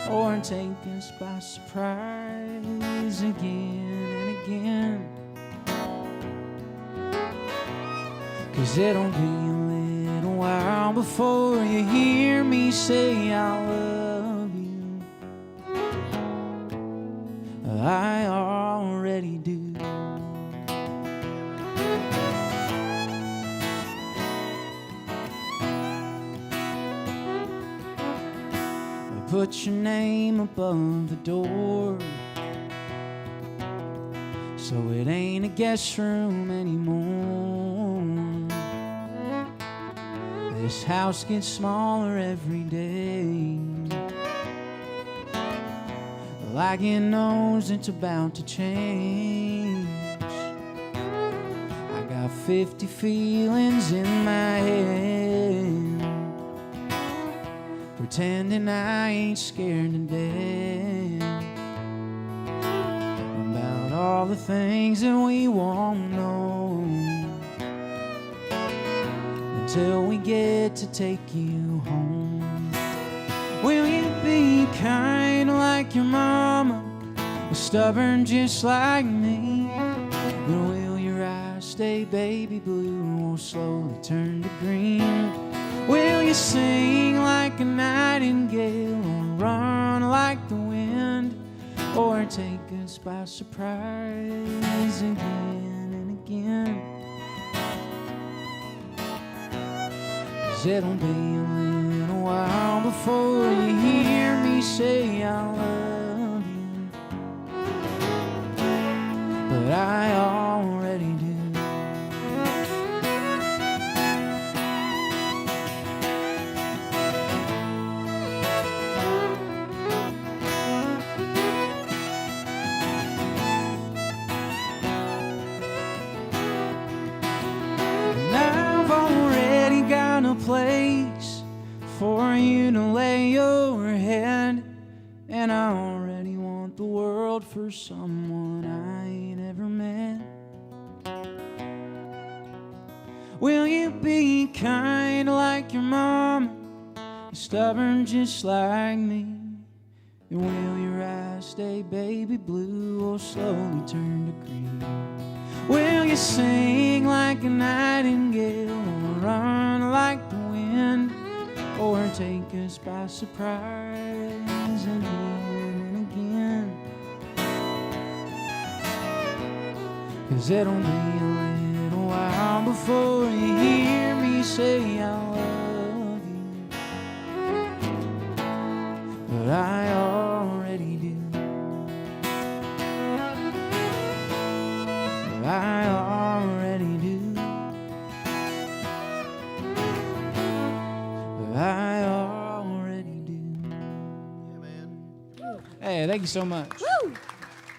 Or take us by surprise again and again? 'Cause it'll be a little while before you hear me say I love you. I already do. They put your name above the door, so it ain't a guest room anymore. This house gets smaller every day, like it knows it's about to change. I got 50 feelings in my head, pretending I ain't scared to death about all the things that we won't know until we get to take you home. Will you be kind like your mama, stubborn just like me? Or will your eyes stay baby blue or slowly turn to green? Will you sing like a nightingale or run like the wind? Or take us by surprise again and again? 'Cause it'll be a little while before me say I love you, but I already do. Place for you to lay your head, and I already want the world for someone I ain't ever met. Will you be kind like your mom, stubborn just like me? And will your eyes stay baby blue or slowly turn to green? Will you sing like a nightingale or run like the wind, or take us by surprise again and again? 'Cause it'll be a little while before you hear me say I love you, but I already do. I already do. I already do. Yeah, man. Hey, thank you so much. Woo!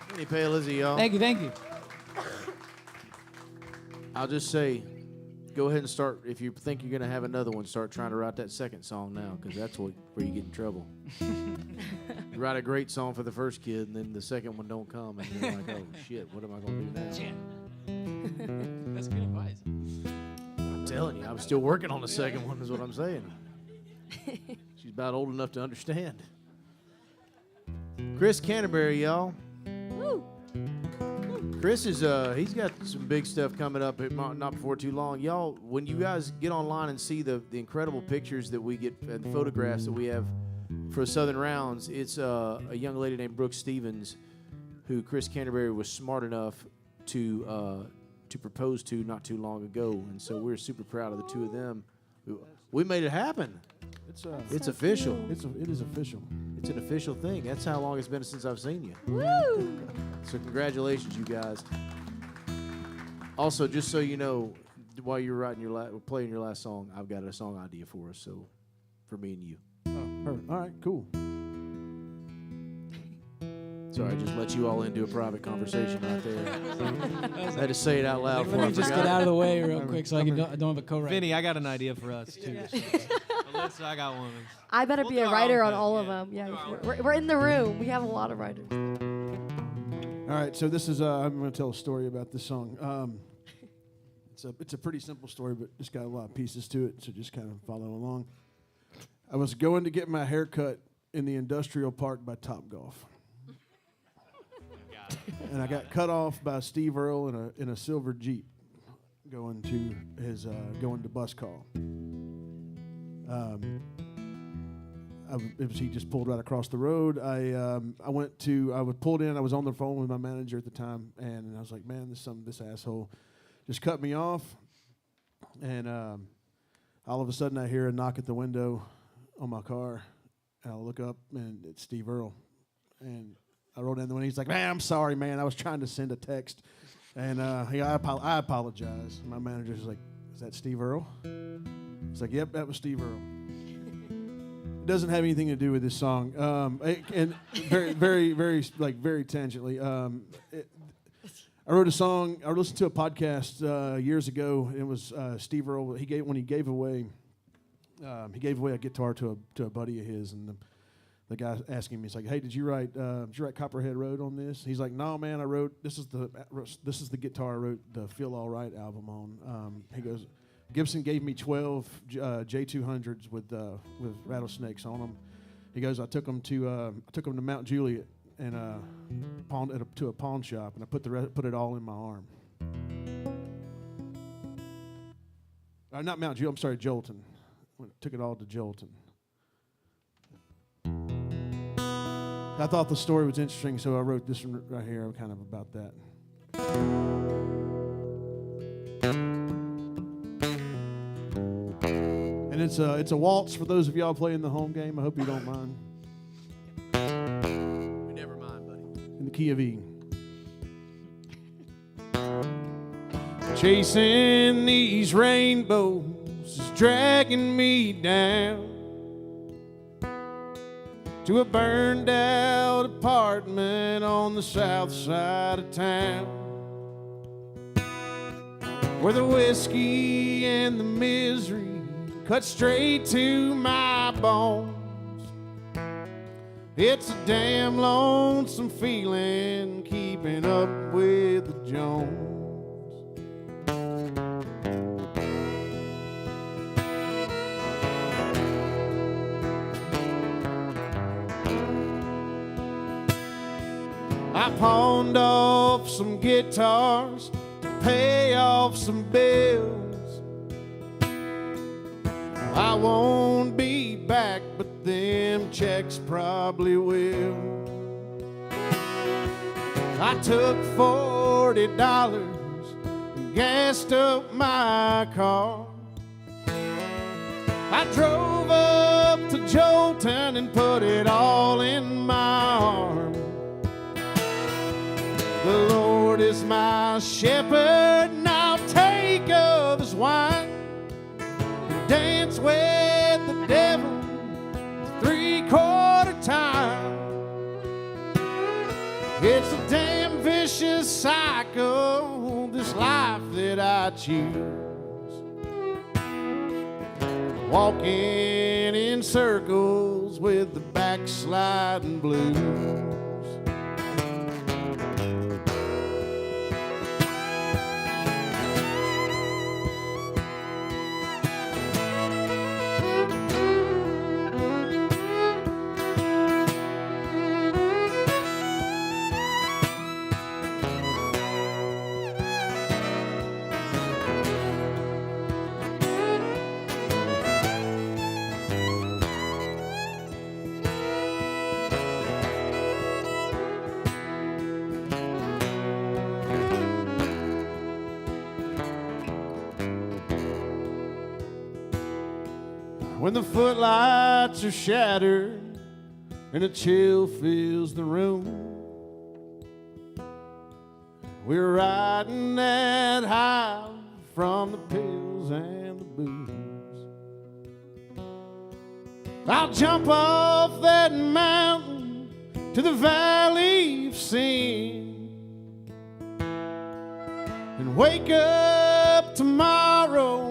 Vinnie Paolizzi, y'all. Thank you, thank you. I'll just say, go ahead and start. If you think you're going to have another one, start trying to write that second song now, because that's where you get in trouble. You write a great song for the first kid, and then the second one don't come, and you're like, oh, shit, what am I going to do now? That's good advice. I'm telling you, I'm still working on the second one, is what I'm saying. She's about old enough to understand. Chris Canterbury, y'all. Woo! Chris is he's got some big stuff coming up not before too long. Y'all, when you guys get online and see the incredible pictures that we get and the photographs that we have for Southern Rounds, it's a young lady named Brooke Stevens who Chris Canterbury was smart enough to propose to not too long ago, and so we're super proud of the two of them. We made it happen. It's official. It is official. It's an official thing. That's how long it's been since I've seen you. Woo! So congratulations, you guys. Also, just so you know, while you're writing playing your last song, I've got a song idea for us. So, for me and you. Oh, perfect. All right, cool. Sorry, I just let you all into a private conversation right there. I had to say it out loud before I Let me just forgot. get out of the way real quick so I don't have a co-write. Vinny, I got an idea for us too. Alyssa, I got one. I better We'll be do a our writer own on thing, all of yeah. them. Yeah, Do our own we're in the room. We have a lot of writers. All right, so this is I'm going to tell a story about this song. It's a pretty simple story, but it's got a lot of pieces to it, so just kind of follow along. I was going to get my hair cut in the industrial park by Topgolf. And I got cut off by Steve Earle in a silver Jeep going to bus call. He just pulled right across the road. I was pulled in. I was on the phone with my manager at the time, and I was like, "Man, this asshole just cut me off." And all of a sudden, I hear a knock at the window on my car, and I look up, and it's Steve Earle. And I rolled down the window. He's like, "Man, I'm sorry, man. I was trying to send a text, and I apologize." My manager's like, "Is that Steve Earle?" It's like, "Yep, that was Steve Earle." It doesn't have anything to do with this song, and very, very, very, very tangentially. I wrote a song. I listened to a podcast years ago. It was Steve Earle. He gave away a guitar to a buddy of his, and the guy asking me, he's like, "Hey, did you write Copperhead Road on this?" He's like, "No, man. I wrote this is the guitar I wrote the Feel All Right album on." He goes, "Gibson gave me 12 J200s with rattlesnakes on them." He goes, I took them to Mount Juliet and to a pawn shop, and I put it all in my arm." Not Mount Juliet. I'm sorry, Jolton. Took it all to Jolton. I thought the story was interesting, so I wrote this one right here, kind of about that. And it's a waltz for those of y'all playing the home game. I hope you don't mind. the key of E. Chasing these rainbows is dragging me down to a burned out apartment on the south side of town, where the whiskey and the misery cut straight to my bones. It's a damn lonesome feeling keeping up with the Jones. I pawned off some guitars to pay off some bills. I won't be back, but them checks probably will. I took $40 and gassed up my car. I drove up to Jolton and put it all in my arm. The Lord is my shepherd, and I'll take of his wine and dance with the devil 3/4 time. It's a damn vicious cycle, this life that I choose. Walking in circles with the backsliding blues. When the footlights are shattered and a chill fills the room, we're riding that high from the pills and the booze. I'll jump off that mountain to the valley of sin and wake up tomorrow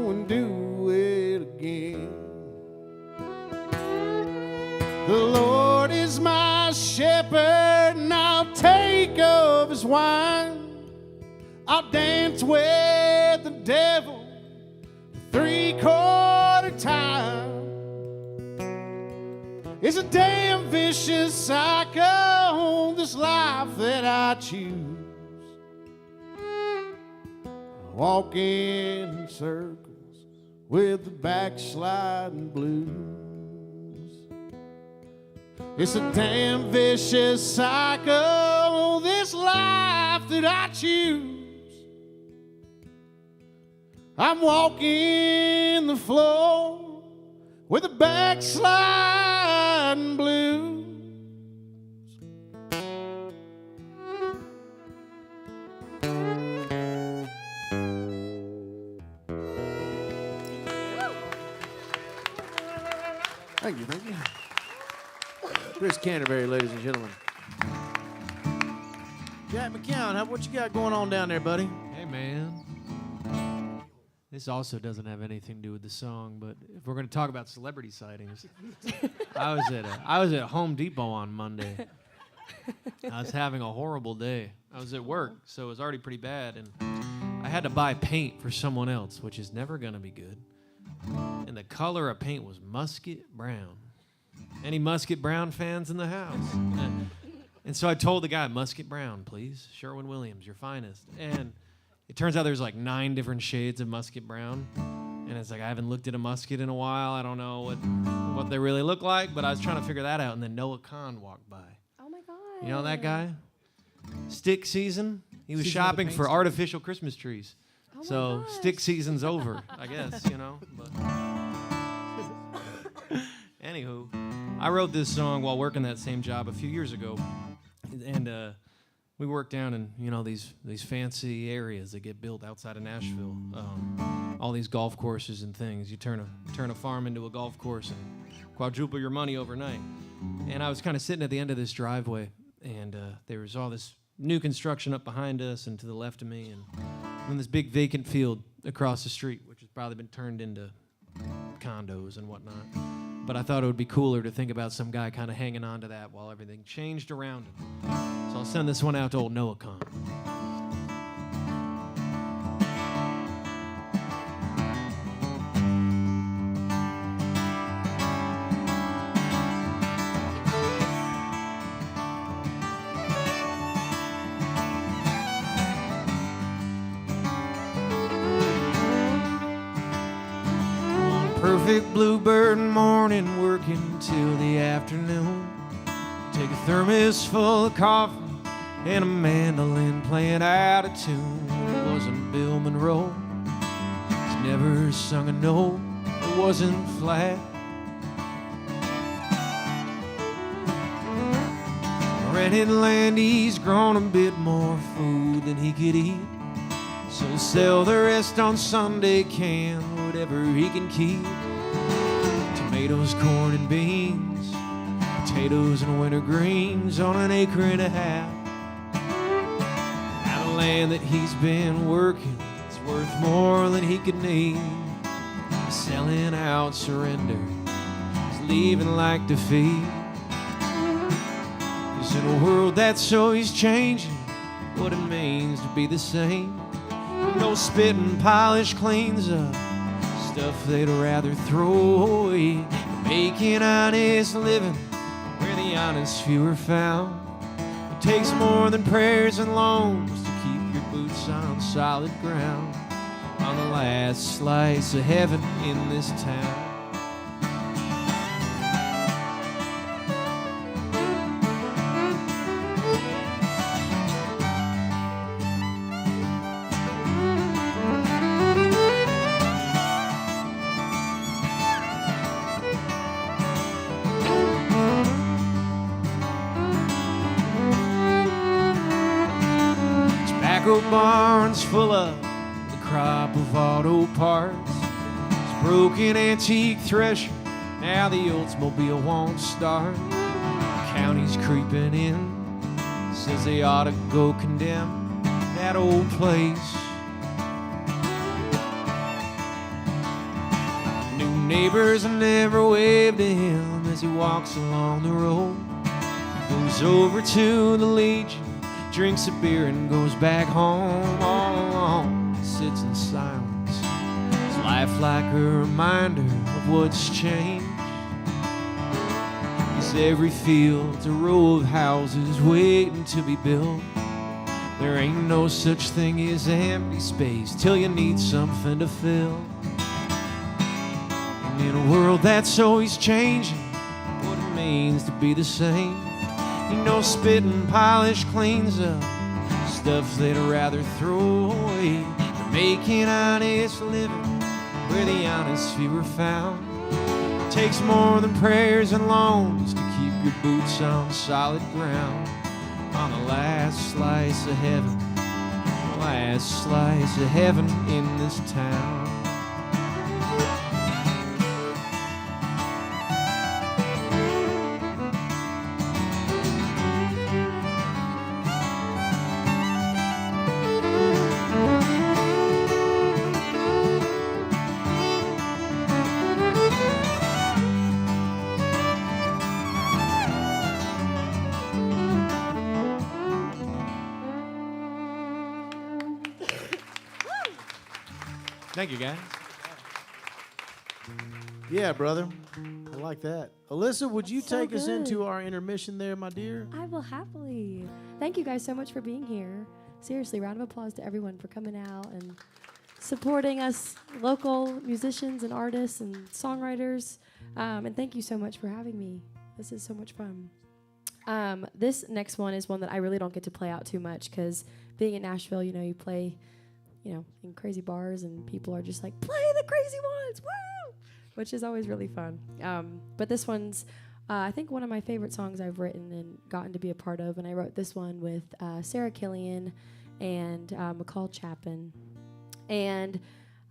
and do it again. The Lord is my shepherd, and I'll take of his wine. I'll dance with the devil 3/4 time. It's a damn vicious cycle, this life that I choose. Walking in circles with the backsliding blues. It's a damn vicious cycle, this life that I choose. I'm walking the floor with the backsliding blues. Thank you, thank you. Chris Canterbury, ladies and gentlemen. Jack McKeon, what you got going on down there, buddy? Hey, man. This also doesn't have anything to do with the song, but if we're going to talk about celebrity sightings, I was at Home Depot on Monday. I was having a horrible day. I was at work, so it was already pretty bad, and I had to buy paint for someone else, which is never going to be good. And the color of paint was musket brown. Any Musket Brown fans in the house? And so I told the guy, musket brown, please. Sherwin-Williams, your finest. And it turns out there's like 9 different shades of musket brown. And it's like, I haven't looked at a musket in a while. I don't know what they really look like, but I was trying to figure that out. And then Noah Kahn walked by. Oh, my God. You know that guy? Stick season. He was shopping for artificial Christmas trees. Oh, So stick season's over, I guess, you know. But anywho, I wrote this song while working that same job a few years ago, And we worked down in, you know, these fancy areas that get built outside of Nashville. All these golf courses and things. You turn a farm into a golf course and quadruple your money overnight. And I was kind of sitting at the end of this driveway, and there was all this new construction up behind us and to the left of me, and this big vacant field across the street, which has probably been turned into condos and whatnot. But I thought it would be cooler to think about some guy kind of hanging on to that while everything changed around him. So I'll send this one out to old Noah Khan. Perfect bluebird morning, working till the afternoon. Take a thermos full of coffee and a mandolin playing out of tune. It wasn't Bill Monroe, he's never sung a note that wasn't flat. Rented land, he's grown a bit more food than he could eat, so sell the rest on Sunday, can whatever he can keep. Tomatoes, corn, and beans, potatoes and winter greens on an acre and a half. Now the land that he's been working is worth more than he could need. He's selling out surrender, he's leaving like defeat. He's in a world that's always changing what it means to be the same. No spit and polish cleans up stuff they'd rather throw away. Making honest living where the honest few are found. It takes more than prayers and loans to keep your boots on solid ground. On the last slice of heaven in this town. Barns full of the crop of auto parts. It's broken antique thresher, now the Oldsmobile won't start. The county's creeping in, says they ought to go condemn that old place. New neighbors never wave to him as he walks along the road. He goes over to the Legion, drinks a beer and goes back home all alone. Sits in silence, his life like a reminder of what's changed. Cause every field's a row of houses waiting to be built. There ain't no such thing as empty space till you need something to fill. And in a world that's always changing what it means to be the same, you know, spit and polish cleans up stuff they'd rather throw away. They're making honest living where the honest few are found. It takes more than prayers and loans to keep your boots on solid ground. On the last slice of heaven, the last slice of heaven in this town. Thank you, guys. Yeah, brother. I like that. Alyssa, would you So take us good. into our intermission there, my dear? I will happily. Thank you guys so much for being here. Seriously, round of applause to everyone for coming out and supporting us, local musicians and artists and songwriters. And thank you so much for having me. This is so much fun. This next one is one that I really don't get to play out too much because being in Nashville, you know, you play, you know, in crazy bars and people are just like, play the crazy ones, woo! Which is always really fun. But this one's I think one of my favorite songs I've written and gotten to be a part of, and I wrote this one with Sarah Killian and McCall Chapin. And,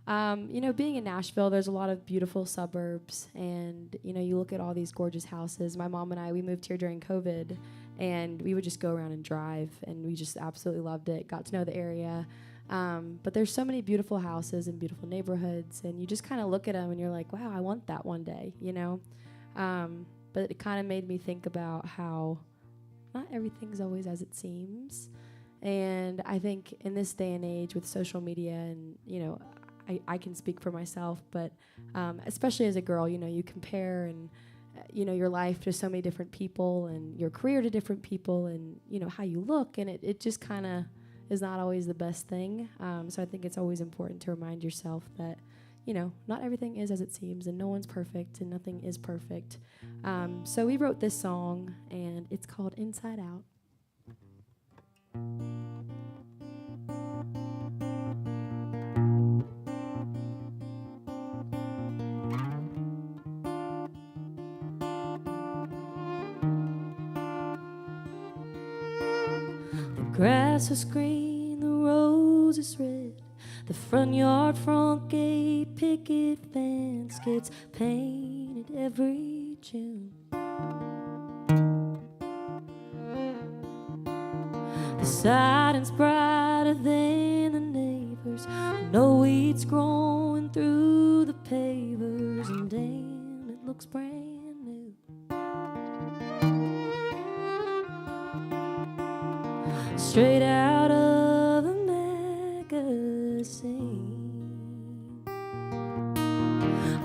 being in Nashville, there's a lot of beautiful suburbs, and, you look at all these gorgeous houses. My mom and I, we moved here during COVID, and we would just go around and drive, and we just absolutely loved it, got to know the area. But there's so many beautiful houses and beautiful neighborhoods, and you just kind of look at them, and you're like, wow, I want that one day, But it kind of made me think about how not everything's always as it seems. And I think in this day and age with social media and, I can speak for myself, but especially as a girl, you compare and, your life to so many different people and your career to different people and, how you look. And it just kind of is not always the best thing. So I think it's always important to remind yourself that, not everything is as it seems, and no one's perfect, and nothing is perfect. So we wrote this song, and it's called Inside Out. The grass is green, the rose is red. The front yard front gate picket fence gets painted every June. The siding's brighter than the neighbors. No weeds growing through the pavers, and damn, it looks brand new. Straight out of a magazine.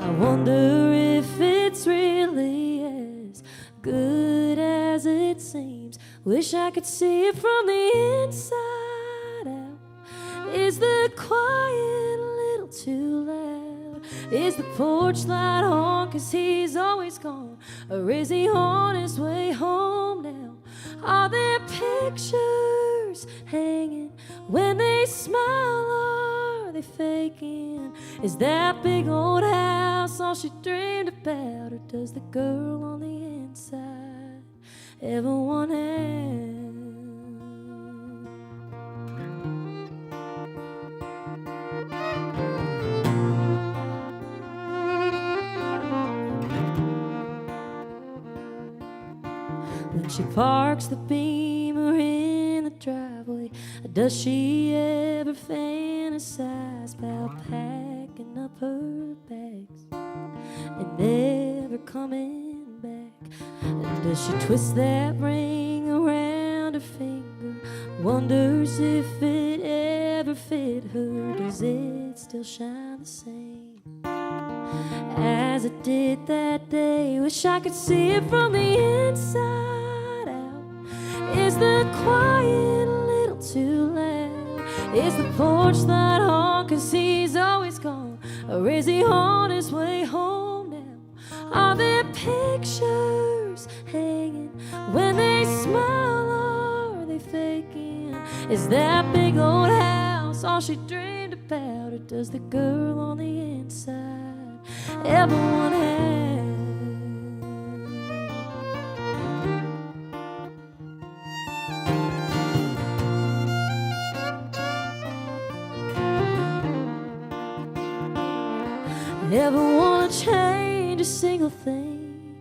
I wonder if it's really as good as it seems. Wish I could see it from the inside out. Is the quiet a little too loud? Is the porch light on 'cause he's always gone? Or is he on his way home now? Are there pictures hanging when they smile? Are they faking? Is that big old house all she dreamed about? Or does the girl on the inside ever want out? When she parks the Beamer in the driveway, does she ever fantasize about packing up her bags and never coming back? And does she twist that ring around her finger, wonders if it ever fit her? Does it still shine the same as it did that day? Wish I could see it from the inside. Is the quiet a little too loud? Is the porch light on 'cause he's always gone? Or is he on his way home now? Are there pictures hanging when they smile? Are they faking? Is that big old house all she dreamed about? Or does the girl on the inside ever want out? Never wanna change a single thing,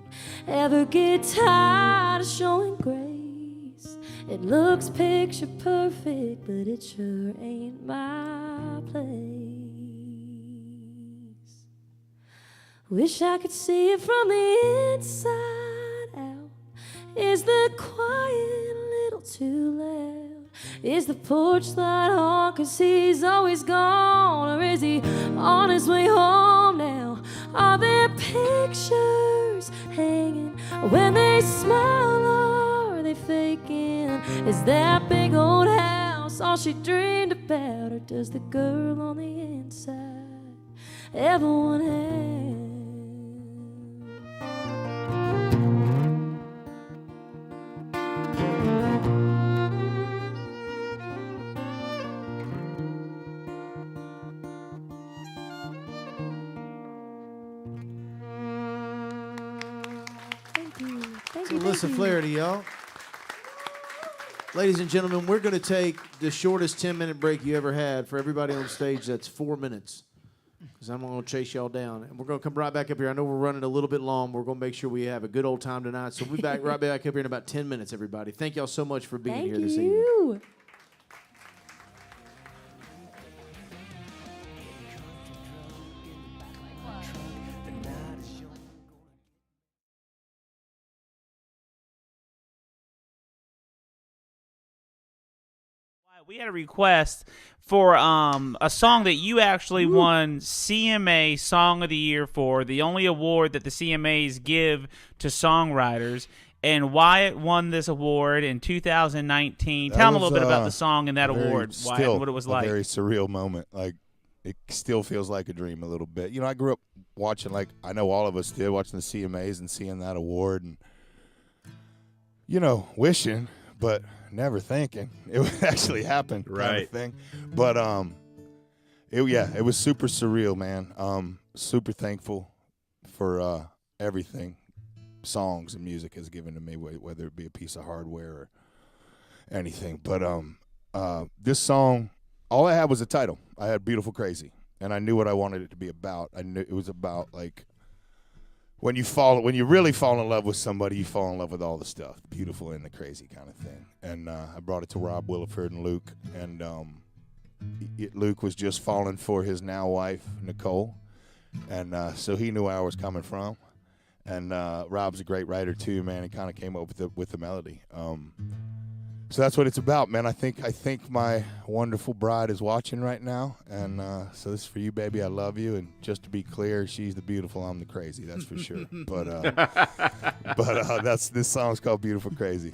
ever get tired of showing grace. It looks picture perfect, but it sure ain't my place. Wish I could see it from the inside out. Is the quiet a little too loud? Is the porch light on 'cause he's always gone? Or is he on his way home now? Are there pictures hanging when they smile? Are they faking? Is that big old house all she dreamed about? Or does the girl on the inside ever want out? Thank you. Thank It's you. Alyssa Flaherty, y'all. Ladies and gentlemen, we're going to take the shortest 10-minute break you ever had. For everybody on stage, that's 4 minutes. Because I'm going to chase y'all down. And we're going to come right back up here. I know we're running a little bit long. We're going to make sure we have a good old time tonight. So we'll be right back up here in about 10 minutes, everybody. Thank y'all so much for being here this evening. Thank you. We had a request for a song that you actually won CMA Song of the Year for, the only award that the CMAs give to songwriters. And Wyatt won this award in 2019. Tell them a little bit about the song and that award, Wyatt, and what it was like. A very surreal moment. Like, it still feels like a dream a little bit. You know, I grew up watching, like I know all of us did, watching the CMAs and seeing that award and, you know, wishing, but never thinking it would actually happen, kind of thing. But it was super surreal, man. Super thankful for everything songs and music has given to me, whether it be a piece of hardware or anything. But this song, all I had was a title. I had Beautiful Crazy, and I knew what I wanted it to be about. I knew it was about, like, when you really fall in love with somebody, you fall in love with all the stuff, the beautiful and the crazy kind of thing. And I brought it to Rob Williford and Luke, and Luke was just falling for his now wife, Nicole, and so he knew where I was coming from. And Rob's a great writer too, man. He kind of came up with the melody. So that's what it's about, man. I think my wonderful bride is watching right now, and so this is for you, baby. I love you, and just to be clear, she's the beautiful, I'm the crazy. That's for sure. But this song's called Beautiful Crazy.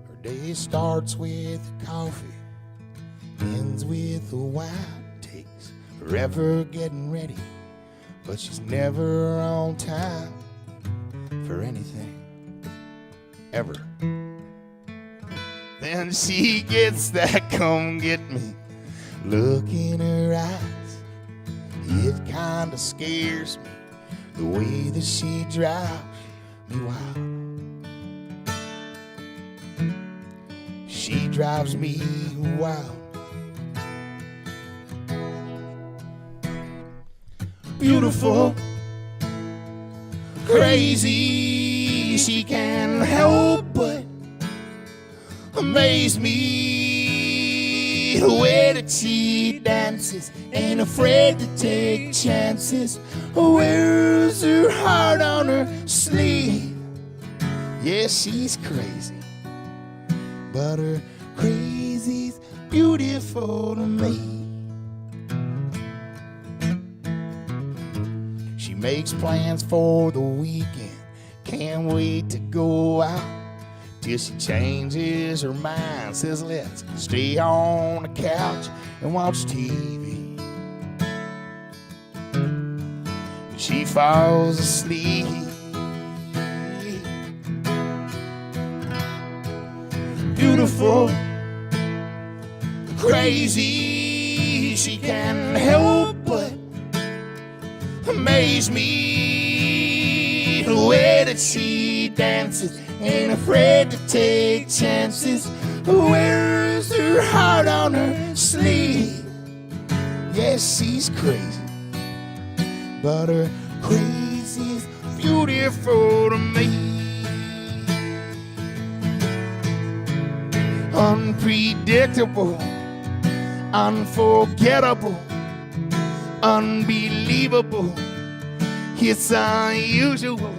Her day starts with coffee, ends with a wine, takes forever getting ready, but she's never on time for anything, ever. Then she gets that come get me look in her eyes. It kinda scares me, the way that she drives me wild. She drives me wild. Beautiful, crazy, she can't help but amaze me. The way that she dances, ain't afraid to take chances, wears her heart on her sleeve. Yeah, she's crazy, but her crazy's beautiful to me. Makes plans for the weekend, can't wait to go out, till she changes her mind, says let's stay on the couch and watch TV. She falls asleep. Beautiful, crazy, she can't help but amaze me. The way that she dances, ain't afraid to take chances, wears her heart on her sleeve. Yes, she's crazy, but her crazy's beautiful to me. Unpredictable, unforgettable, unbelievable, it's unusual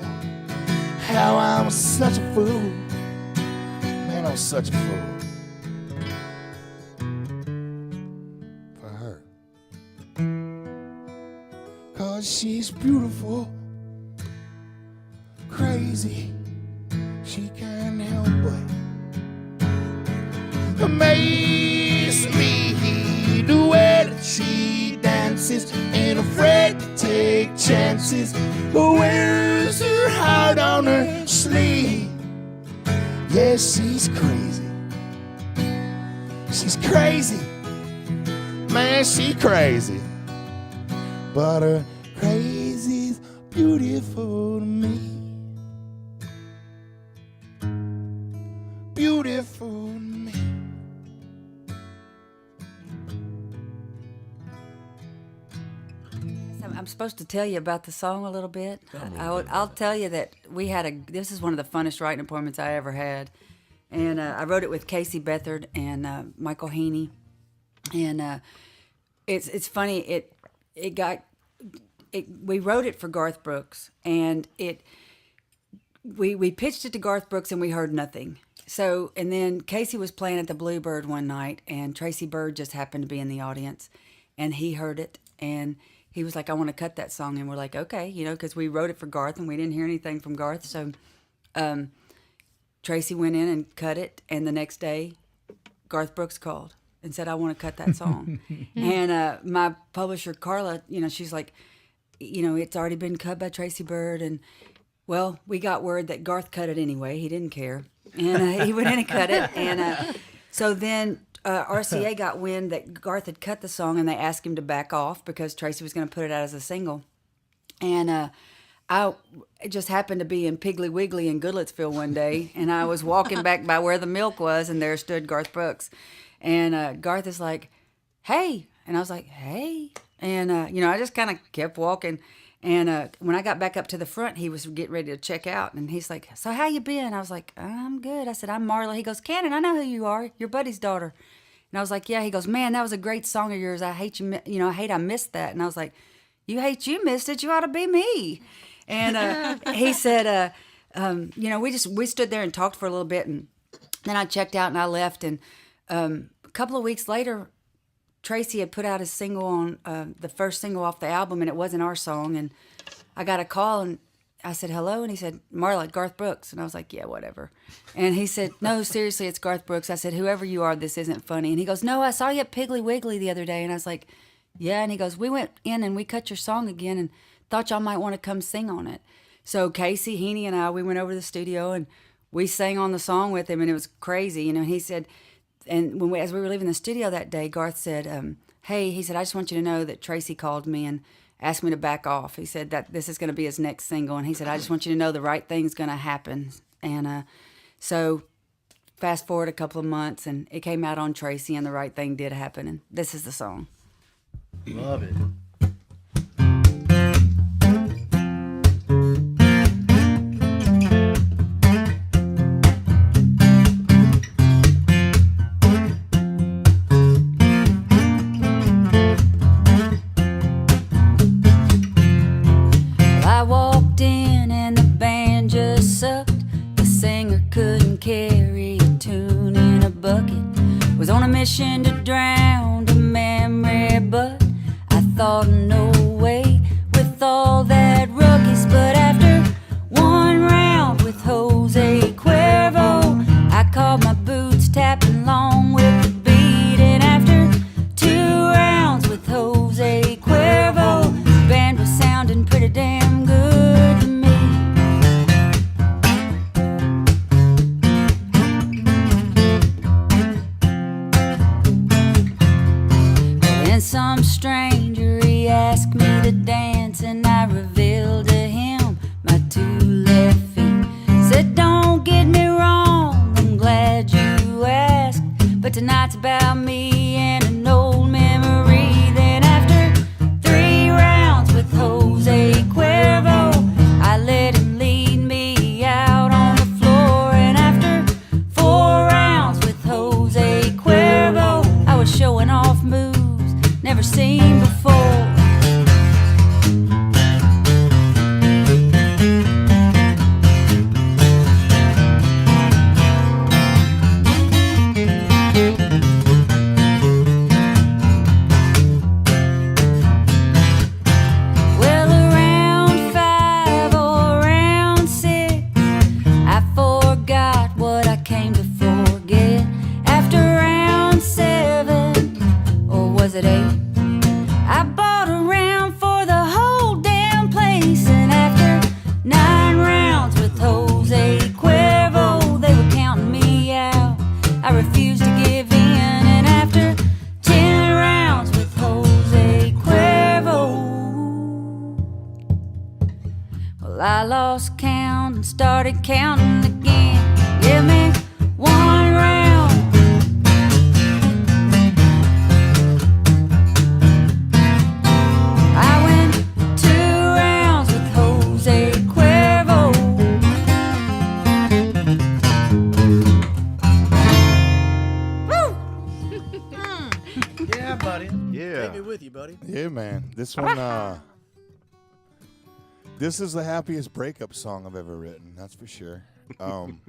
how I'm such a fool. Man, I'm such a fool for her, 'cause she's beautiful, crazy, she can't help but amaze me. The way that she dances, ain't afraid to take chances, wears her heart on her sleeve. Yes, she's crazy. She's crazy. Man, she crazy. but her crazy's beautiful to me. Beautiful to me. I'm supposed to tell you about the song a little bit. I'll tell you that this is one of the funnest writing appointments I ever had. And I wrote it with Casey Beathard and Michael Heaney. And it's funny, we wrote it for Garth Brooks, and we pitched it to Garth Brooks and we heard nothing. So, and then Casey was playing at the Bluebird one night, and Tracy Byrd just happened to be in the audience, and he heard it, and he was like, I want to cut that song. And we're like, okay, because we wrote it for Garth and we didn't hear anything from Garth. So Tracy went in and cut it. And the next day, Garth Brooks called and said, I want to cut that song. And my publisher, Carla, she's like, it's already been cut by Tracy Byrd. And, well, we got word that Garth cut it anyway. He didn't care. And he went in and cut it. And so then RCA got wind that Garth had cut the song, and they asked him to back off because Tracy was going to put it out as a single. And I just happened to be in Piggly Wiggly in Goodlettsville one day, and I was walking back by where the milk was, and there stood Garth Brooks. And Garth is like, hey. And I was like, hey. And, I just kind of kept walking. And when I got back up to the front, he was getting ready to check out. And he's like, so how you been? I was like, I'm good. I said, I'm Marla. He goes, Cannon, I know who you are. Your buddy's daughter. And I was like, yeah. He goes, man, that was a great song of yours. I hate you. I hate I missed that. And I was like, you hate you missed it. You ought to be me. And he said, we stood there and talked for a little bit. And then I checked out and I left. And a couple of weeks later, Tracy had put out a single on the first single off the album, and it wasn't our song. And I got a call, and I said, hello. And he said, Marla, Garth Brooks. And I was like, yeah, whatever. And he said, no, seriously, it's Garth Brooks. I said, whoever you are, this isn't funny. And he goes, no, I saw you at Piggly Wiggly the other day. And I was like, yeah. And he goes, we went in and we cut your song again and thought y'all might want to come sing on it. So Casey, Heaney, and we went over to the studio, and we sang on the song with him, and it was crazy. He said, and as we were leaving the studio that day, Garth said, hey, he said, I just want you to know that Tracy called me and asked me to back off. He said that this is going to be his next single. And he said, I just want you to know the right thing's going to happen. And so fast forward a couple of months, and it came out on Tracy, and the right thing did happen. And this is the song. Love it. Mission to drown the memory, but I thought no way with all that ruckus. But after one round with Jose Cuervo, I caught my boots tapping along with the beat. And after 2 rounds with Jose Cuervo, the band was sounding pretty damn good to me. Some stranger, he asked me to dance, and I revealed to him my 2 left feet. Said, don't get me wrong, I'm glad you asked, but tonight's about me and an old memory. Then after 3 rounds with Jose Cuervo, I let him lead me out on the floor. And after 4 rounds with Jose Cuervo, I was showing off moves never seen before. Well, I lost count and started counting again. Give me one round. I went 2 rounds with Jose Cuervo. Yeah, buddy. Yeah. Take me with you, buddy. Yeah, man. This one, this is the happiest breakup song I've ever written. That's for sure. And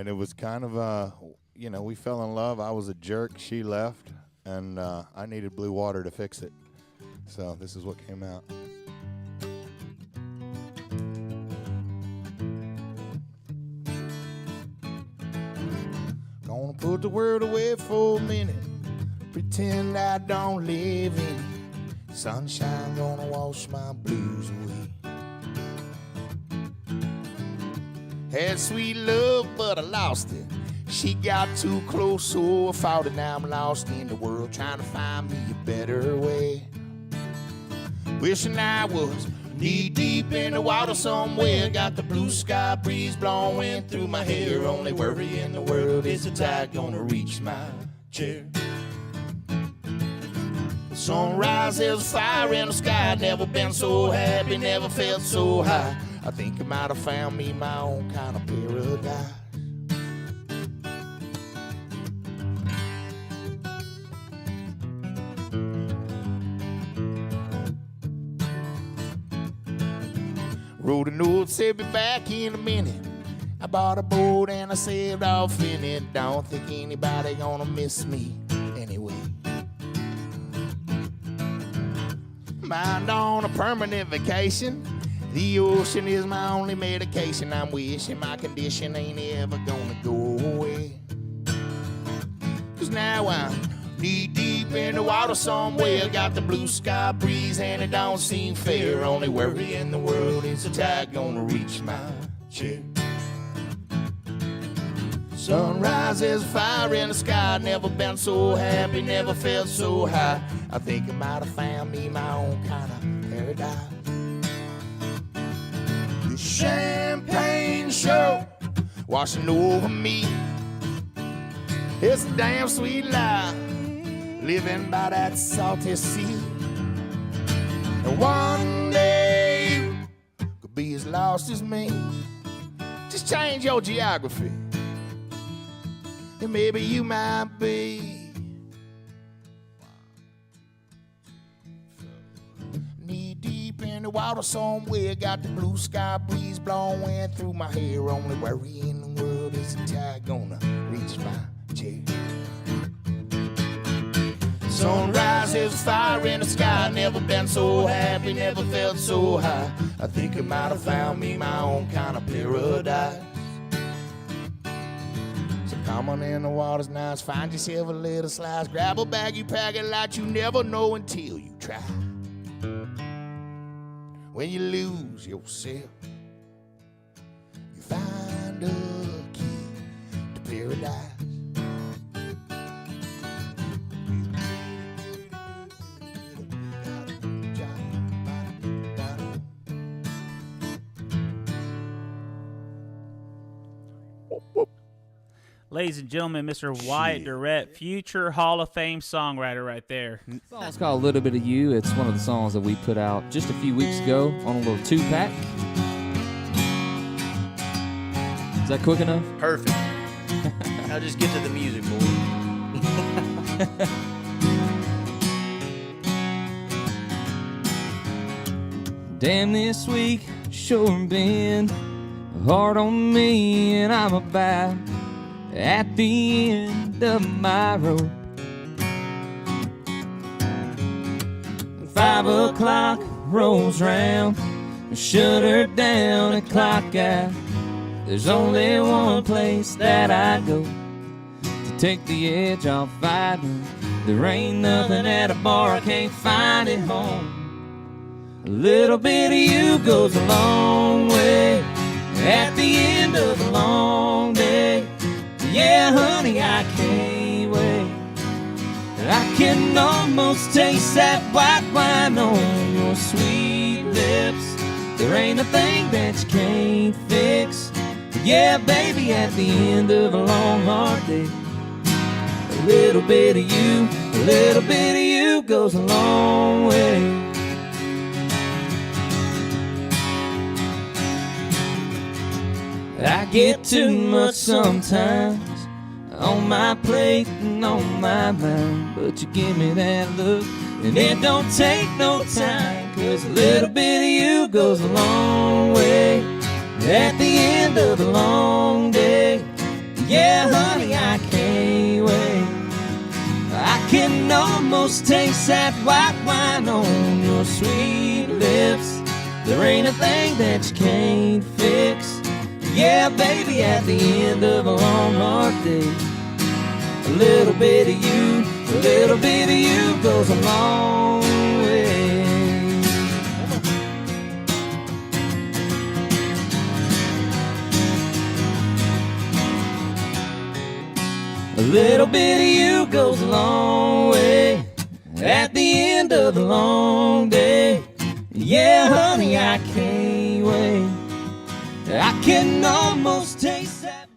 it was kind of, we fell in love. I was a jerk. She left. And I needed blue water to fix it. So this is what came out. Gonna put the world away for a minute. Pretend I don't live in it. Sunshine gonna wash my blues away. Had sweet love, but I lost it. She got too close, so I fought it. Now I'm lost in the world, trying to find me a better way. Wishing I was knee deep in the water somewhere. Got the blue sky breeze blowing through my hair. Only worry in the world is the tide gonna reach my chair. Sunrise, there's fire in the sky. Never been so happy, never felt so high. I think I might have found me my own kind of paradise. Wrote a note, said be back in a minute. I bought a boat and I sailed off in it. Don't think anybody gonna miss me anyway. Mind on a permanent vacation. The ocean is my only medication. I'm wishing my condition ain't ever gonna go away. 'Cause now I'm knee deep in the water somewhere. Got the blue sky breeze and it don't seem fair. Only worry in the world is the tide gonna reach my chair. Sunrise, there's fire in the sky. Never been so happy, never felt so high. I think I might have found me my own kind of paradise. The champagne show washing over me. It's a damn sweet life, living by that salty sea. And one day could be as lost as me. Just change your geography, and maybe you might be knee deep in the water somewhere. Got the blue sky breeze blowing through my hair. Only worry in the world is the tide gonna reach my chair. Sunrise, there's fire in the sky. Never been so happy, never felt so high. I think I might have found me my own kind of paradise. Come on in, the water's nice. Find yourself a little slice. Grab a bag, you pack it like you never know until you try. When you lose yourself, you find a key to paradise. Ladies and gentlemen, Mr. Wyatt Durrett, future Hall of Fame songwriter right there. The song's called A Little Bit of You. It's one of the songs that we put out just a few weeks ago on a little 2-pack. Is that quick enough? Perfect. Now just get to the music, boy. Damn, this week sure been hard on me, and I'm about at the end of my rope. 5 o'clock rolls round, shut her down and clock out. There's only one place that I go to take the edge off fighting. There ain't nothing at a bar I can't find at home. A little bit of you goes a long way at the end of a long day. Yeah, honey, I can't wait. I can almost taste that white wine on your sweet lips. There ain't a thing thing that you can't fix. Yeah, baby, at the end of a long, hard day, a little bit of you, a little bit of you goes a long way. I get too much sometimes on my plate and on my mind, but you give me that look and it don't take no time, 'cause a little bit of you goes a long way. At the end of a long day, yeah, honey, I can't wait. I can almost taste that white wine on your sweet lips. There ain't a thing that you can't fix. Yeah, baby, at the end of a long, hard day, a little bit of you, a little bit of you goes a long way. A little bit of you goes a long way. At the end of a long day, yeah, honey, I can't wait. I can almost taste that.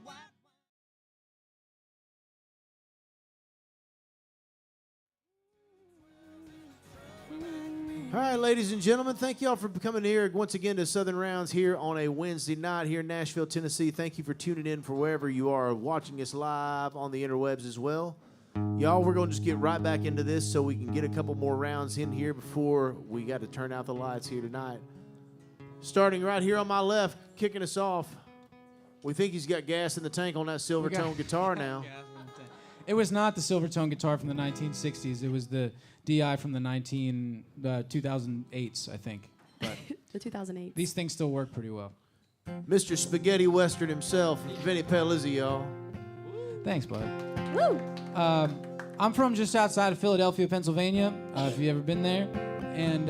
All right, ladies and gentlemen, thank you all for coming here once again to Southern Rounds here on a Wednesday night here in Nashville, Tennessee. Thank you for tuning in for wherever you are watching us live on the interwebs as well. Y'all, we're going to just get right back into this so we can get a couple more rounds in here before we got to turn out the lights here tonight. Starting right here on my left, kicking us off. We think he's got gas in the tank on that Silvertone guitar now. It was not the Silvertone guitar from the 1960s. It was the DI from the 2008s, I think. But The 2008. these things still work pretty well. Mr. Spaghetti Western himself, Vinnie Paolizzi, y'all. Thanks, bud. Woo! I'm from just outside of Philadelphia, Pennsylvania. If you've ever been there, and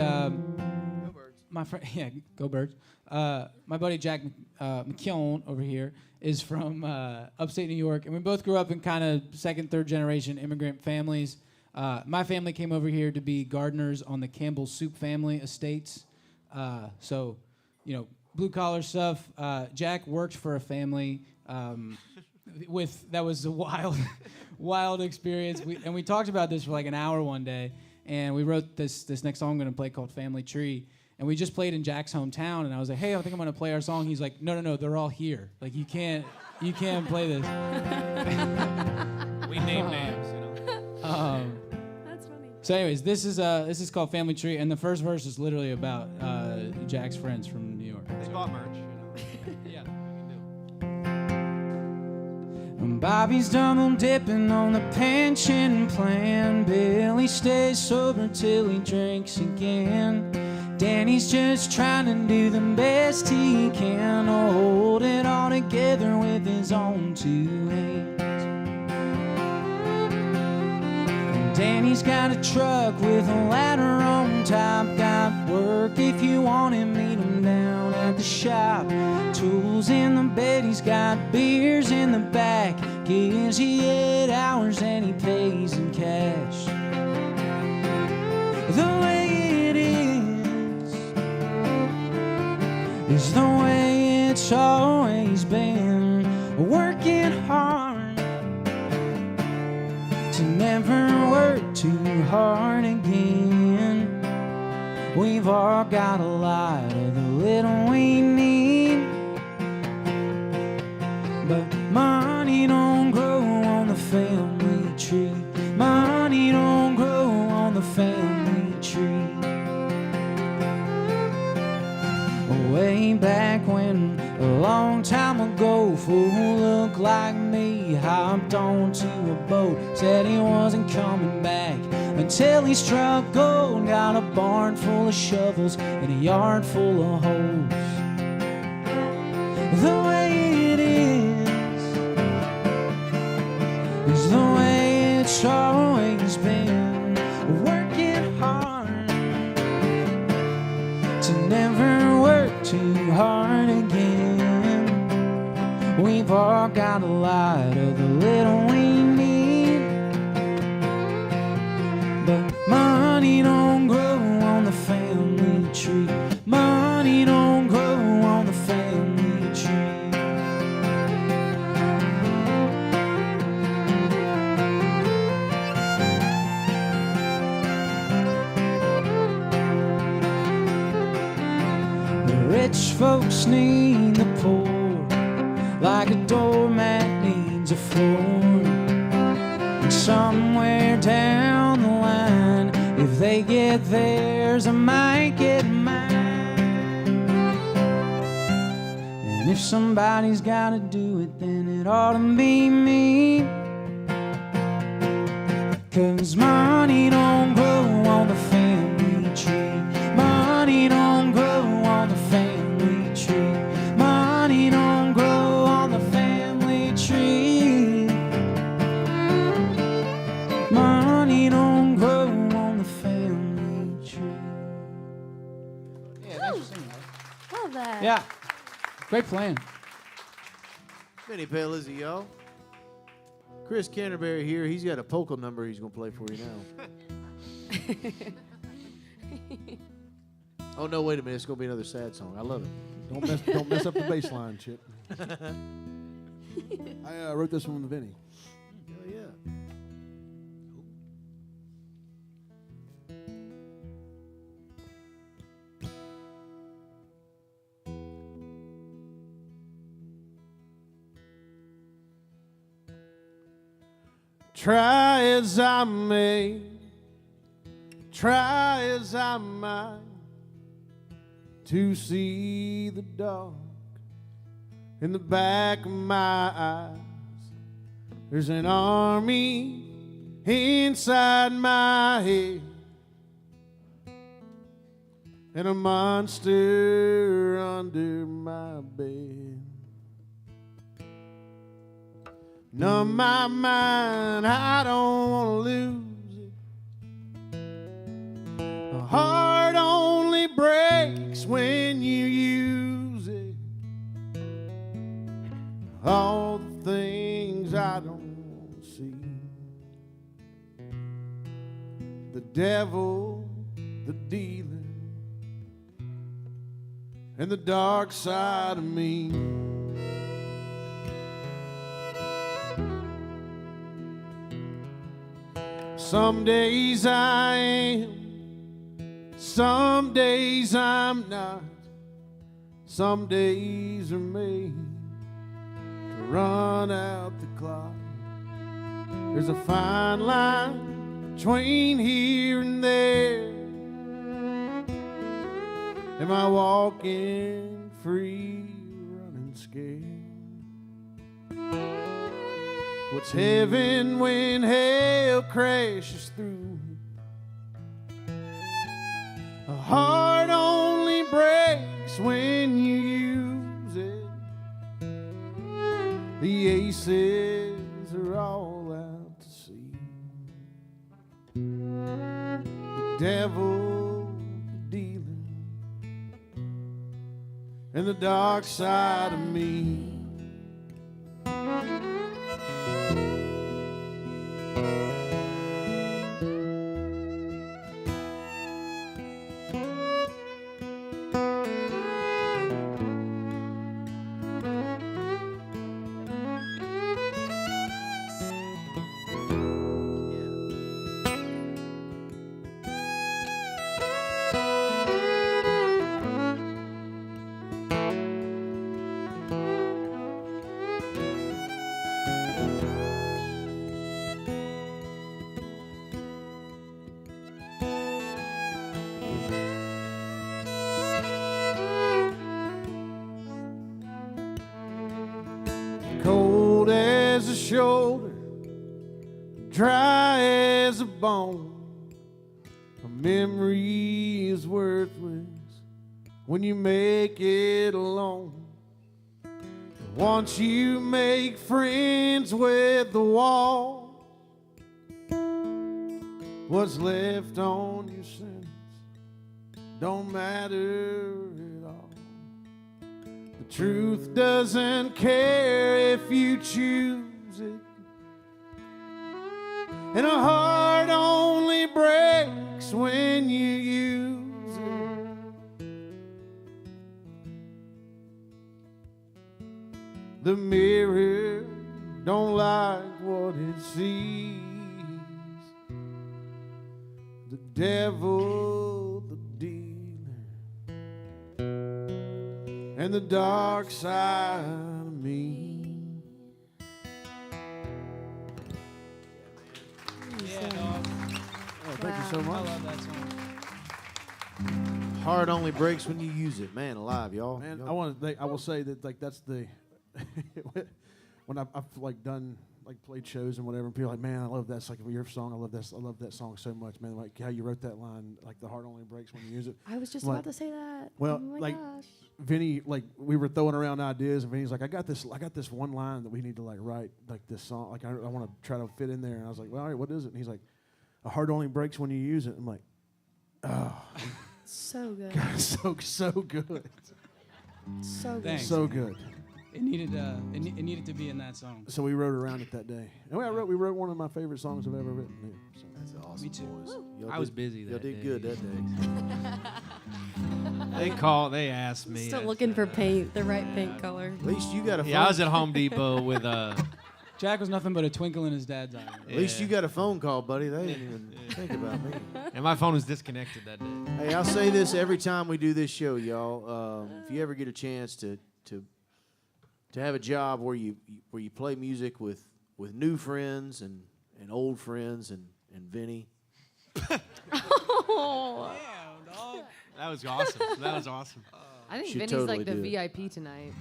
my friend, yeah, go Birds. My buddy Jack McKeon over here is from upstate New York, and we both grew up in kind of second, third generation immigrant families. My family came over here to be gardeners on the Campbell Soup family estates. So, you know, blue collar stuff. Jack worked for a family that was a wild experience. We talked about this for like an hour one day, and we wrote this next song I'm gonna play called Family Tree. And we just played in Jack's hometown, and I was like, "Hey, I think I'm gonna play our song." He's like, "No, they're all here. Like you can't play this." We name names, you know. That's funny. So, anyways, this is called Family Tree, and the first verse is literally about Jack's friends from New York. They bought merch, you know. Yeah, we can do. Bobby's double dipping on the pension plan. Billy stays sober till he drinks again. Danny's just trying to do the best he can, hold it all together with his own two hands. Danny's got a truck with a ladder on top. Got work if you want him, meet him down at the shop. Tools in the bed, he's got beers in the back. Gives you 8 hours and he pays in cash. The way it is the way it's always been. Working hard to never work too hard again. We've all got a lot of the little we need, but money don't grow on the family tree. Money don't grow on the family tree. Way back when, a long time ago, fool who looked like me hopped onto a boat, said he wasn't coming back until he struck gold. Got a barn full of shovels and a yard full of holes. The way it is the way it's always been. Working hard to never work too hard again. We've all got a lot of the little we need, but money don't grow on the family tree. Money don't grow on the rich folks need the poor, like a doormat needs a floor. And somewhere down the line, if they get theirs, I might get mine. And if somebody's gotta do it, then it ought to be me. 'Cause money don't grow on the family tree. Money don't grow on the family tree. Money don't grow on the family tree. Money don't grow on the family tree. Yeah, thanks for singing. Love that. Yeah, great playing. Vinnie Paolizzi, y'all. Chris Canterbury here. He's got a polka number he's going to play for you now. Oh, no, wait a minute. It's going to be another sad song. I love it. Don't mess up the bass line, Chip. I wrote this one with Vinnie. Hell yeah. Try as I may, try as I might, to see the dark in the back of my eyes. There's an army inside my head and a monster under my bed. Numb my mind, I don't want to lose it. A heart only breaks when you use it. All the things I don't see. The devil, the dealer, and the dark side of me. Some days I am, some days I'm not. Some days are made to run out the clock. There's a fine line between here and there. Am I walking free, running scared? What's heaven when hell crashes through? A heart only breaks when you use it. The aces are all out to sea. The devil, the dealer, and the dark side of me. Cold as a shoulder, dry as a bone. A memory is worthless when you make it alone. Once you make friends with the wall, what's left on your sentence don't matter at all. The truth doesn't care if you choose it, and a heart only breaks when you use it. The mirror don't like what it sees. The devil, the dealer, and the dark side of me. Yeah, dog. Oh, thank you so I much. love that song. Heart only breaks when you use it. Man alive, y'all. Man, Y'all- I will say that like that's the when I've like done like played shows and whatever, and people are like, man, I love that. It's like your song. I love that song so much, man. Like how you wrote that line, like the heart only breaks when you use it. I was just Like, about to say that. well, oh my like gosh. Vinny, like we were throwing around ideas, and Vinny's like, I got this one line that we need to like write like this song. Like I want to try to fit in there, and I was like, well, all right, what is it? And he's like, a heart only breaks when you use it. I'm like, oh, So good. God, so good, So good. Thanks. so good. It needed it needed to be in that song. So we wrote around it that day. And we wrote one of my favorite songs I've ever written. Yeah, so. That's awesome. Me too. Boys. Y'all I was did- busy Y'all that did day. good that day. They asked me. Still I looking said, for paint, the right paint color. At least you got a phone. Yeah, I was at Home Depot with Jack was nothing but a twinkle in his dad's eye. At least you got a phone call, buddy. They didn't even think about me. and my phone was disconnected that day. Hey, I'll say this every time we do this show, y'all. If you ever get a chance to have a job where you play music with new friends and old friends and Vinny. Oh. That was awesome. That was awesome. I think Should Vinny's totally like the do it. VIP tonight.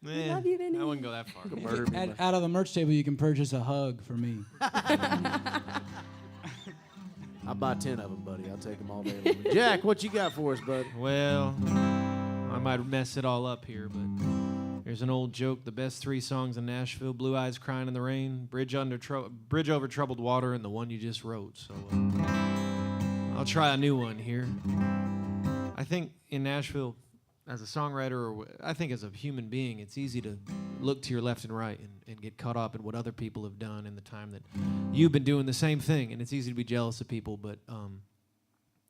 love you, Vinny. I wouldn't go that far. Murder me. Out of the merch table, you can purchase a hug for me. I'll buy 10 of them, buddy. I'll take them all day long. Jack, what you got for us, bud? Well, I might mess it all up here, but there's an old joke. The best 3 songs in Nashville: Blue Eyes Crying in the Rain, Bridge Over Troubled Water, and the one you just wrote. So I'll try a new one here. I think in Nashville, as a songwriter, or I think as a human being, it's easy to look to your left and right and get caught up in what other people have done in the time that you've been doing the same thing. And it's easy to be jealous of people, but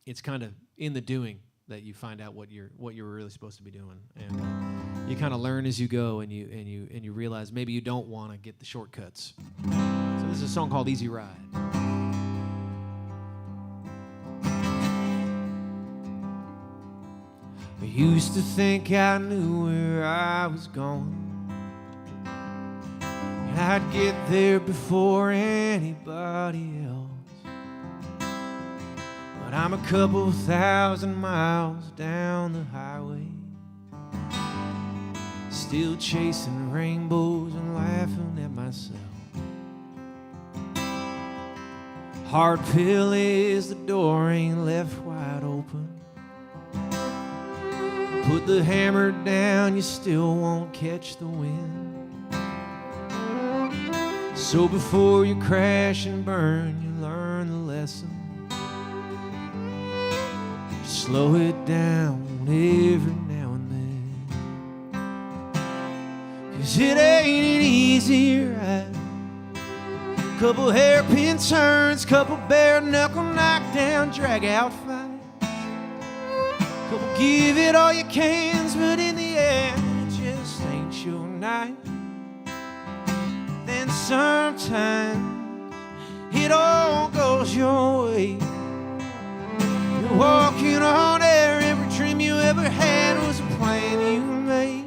it's kind of in the doing that you find out what you're really supposed to be doing. And you kind of learn as you go, and you realize maybe you don't want to get the shortcuts. So this is a song called Easy Ride. I used to think I knew where I was going. I'd get there before anybody else. But I'm a couple thousand miles down the highway, still chasing rainbows and laughing at myself. Hard pill is the door ain't left wide open. Put the hammer down, you still won't catch the wind. So before you crash and burn, you learn the lesson. Slow it down every now and then. 'Cause it ain't an easy ride. Couple hairpin turns, couple bare knuckle knockdown, drag out fight. Couple give it all you can, but in the end, it just ain't your night. Then sometimes it all goes your way. You're walking on air, every dream you ever had was a plan you made.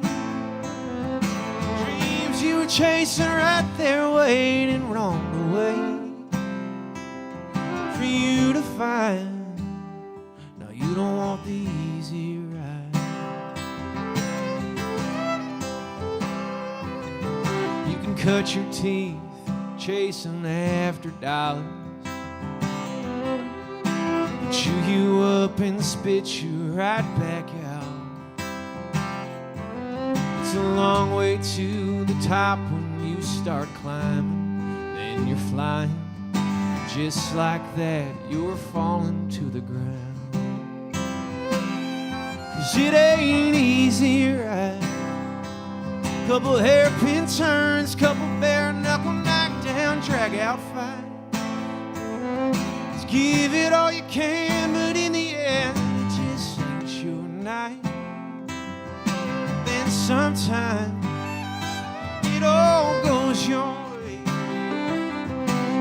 Dreams you were chasing right there, waiting wrong the way for you to find. Now you don't want the easy ride. You can cut your teeth chasing after dollars, chew you up and spit you right back out. It's a long way to the top when you start climbing. Then you're flying, just like that, you're falling to the ground. 'Cause it ain't easy, right? Couple hairpin turns, couple bare knuckle knockdown, drag out fight. Give it all you can, but in the end, it just ain't your night. Then sometimes it all goes your way.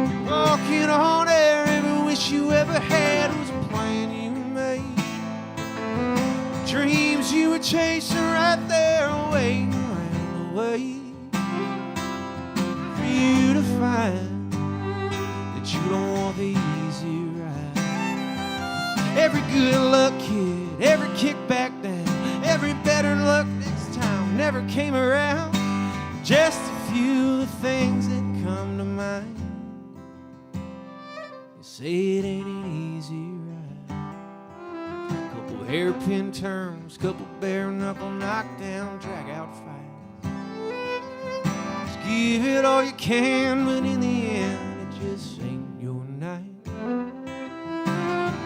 You're walking on air, every wish you ever had was a plan you made. Dreams you were chasing right there, waiting around the way for you to find that you don't want the easy ride. Every good luck kid, every kick back down, every better luck next time never came around. Just a few of the things that come to mind. You say it ain't an easy ride. Couple hairpin turns, couple bare knuckle knockdown, drag out fights. Just give it all you can, but in the end it just ain't your night.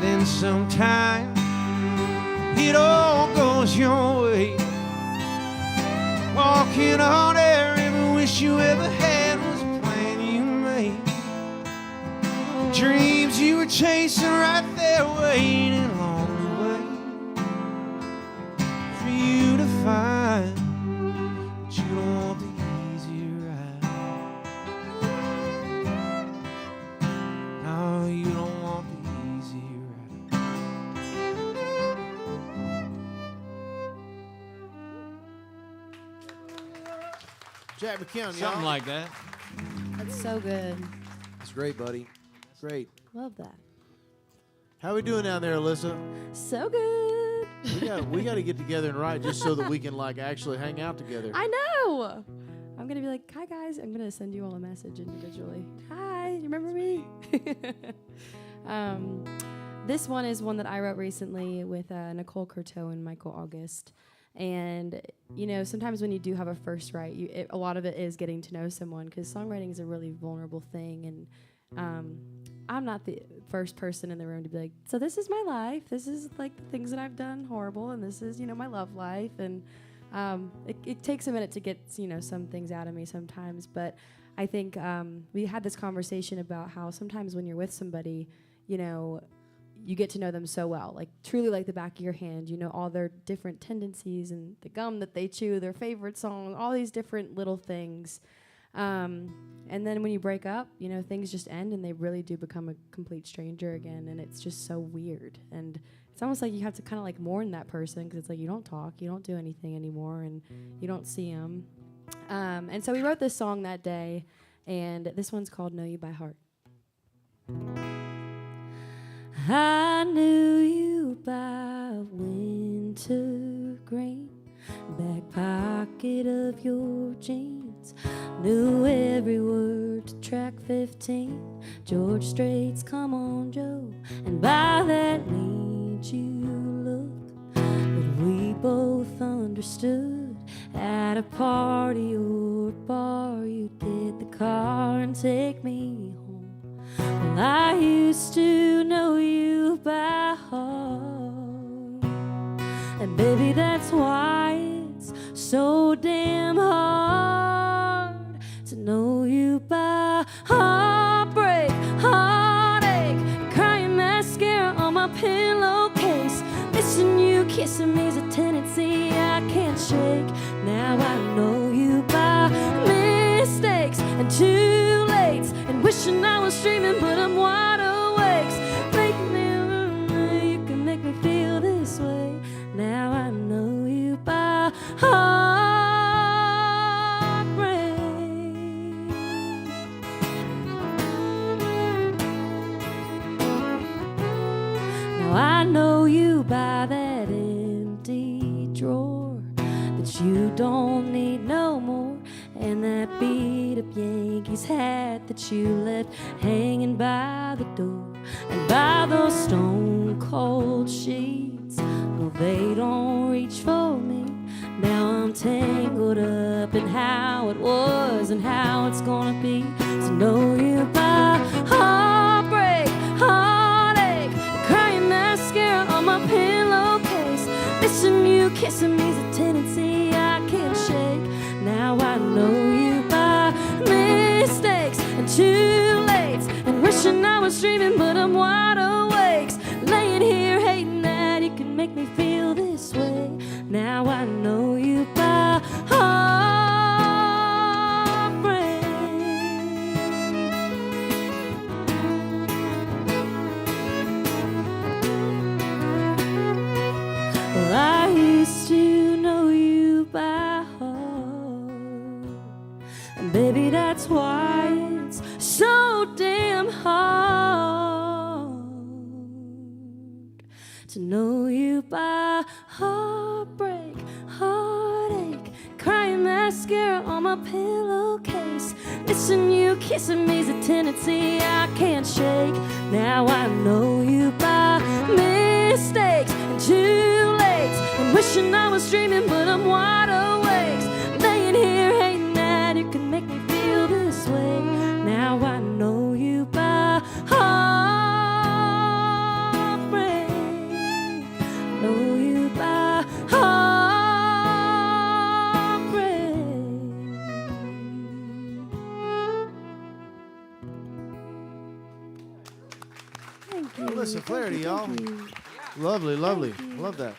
Then sometime it all goes your way. Walking on air, every wish you ever had was a plan you made. Dreams you were chasing right there, waiting along the way for you to find that you don't want the easy ride. No, you don't want the easy ride. Jack McKeon, Something like that. That's so good. That's great, buddy. Great. Love that. How we doing down there, Alyssa? So good. We got to get together and write just so that we can like actually hang out together. I know. I'm gonna be like, hi guys. I'm gonna send you all a message individually. Hi, you remember me? This one is one that I wrote recently with Nicole Courteau and Michael August. And, you know, sometimes when you do have a first write, a lot of it is getting to know someone, because songwriting is a really vulnerable thing. And I'm not the first person in the room to be like, so this is my life. This is, like, the things that I've done horrible, and this is, you know, my love life. And it takes a minute to get, you know, some things out of me sometimes. But I think we had this conversation about how sometimes when you're with somebody, you know, you get to know them so well, like truly like the back of your hand. You know all their different tendencies and the gum that they chew, their favorite song, all these different little things. And then when you break up, you know, things just end and they really do become a complete stranger again. And it's just so weird. And it's almost like you have to kind of like mourn that person, because it's like you don't talk, you don't do anything anymore, and you don't see them. And so we wrote this song that day, and this one's called Know You by Heart. I knew you by wintergreen, back pocket of your jeans. Knew every word to track 15, George Strait's Come On Joe, and by that lead you look. But we both understood at a party or bar, you'd get the car and take me home. Well, I used to know you by heart, and baby, that's why it's so damn hard to know you by heartbreak, heartache, crying mascara on my pillowcase. Missing you, kissing me's a tendency I can't shake. Now I know you by mistakes and too late, and wishing I was dreaming, but I'm wide awake. Make me, you can make me feel this way. Now I know you by heartbreak. Now I know you by that empty drawer that you don't need no more, and that beat-up Yankees hat that you left hanging by the door, and by those stone-cold sheets. Well, they don't reach for me. Now I'm tangled up in how it was and how it's gonna be. To know you by heartbreak, heartache, crying mascara on my pillowcase. Missing you, kissing me's a tendency I can't shake. Now I know you by mistakes and too late, and wishing I was dreaming, but I'm wide awake. Laying here hating that you can make me feel this way. Now I know you by heartbreak. Well, I used to maybe that's why it's so damn hard to know you by heartbreak, heartache, crying mascara on my pillowcase. Missing you, kissing me's a tendency I can't shake. Now I know you by mistakes and too late, and wishing I was dreaming, but I'm wide awake. Laying here hating that you can make me feel this way. Now I know you by heartbreak, know you by heartbreak. Thank you. Alyssa, Flaherty, y'all. Thank you. Lovely, lovely. Thank you. Love that.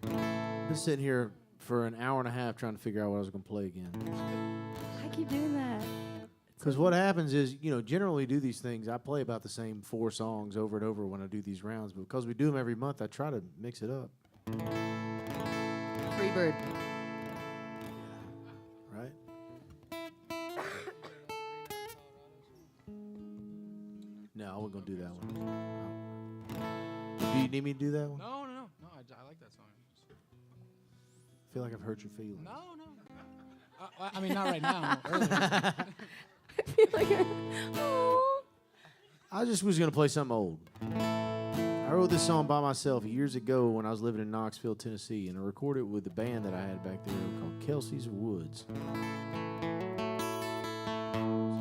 Been sitting here for an hour and a half trying to figure out what I was going to play again. I keep doing that. Because what happens is, generally do these things. I play about the same 4 songs over and over when I do these rounds. But because we do them every month, I try to mix it up. Free bird. Right? No, I wasn't going to do that one. Do you need me to do that one? No, I like that song. I feel like I've hurt your feelings. No. I mean, not right now. Earlier. I feel like I just was going to play something old. I wrote this song by myself years ago when I was living in Knoxville, Tennessee, and I recorded it with the band that I had back there called Kelsey's Woods.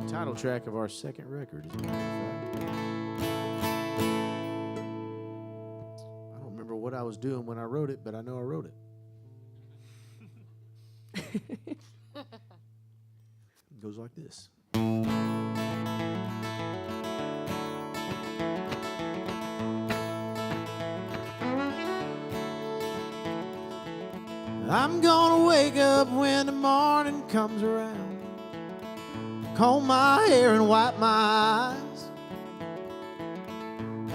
It's the title track of our second record, as a matter of fact. I don't remember what I was doing when I wrote it, but I know I wrote it. It goes like this. I'm gonna wake up when the morning comes around, comb my hair and wipe my eyes,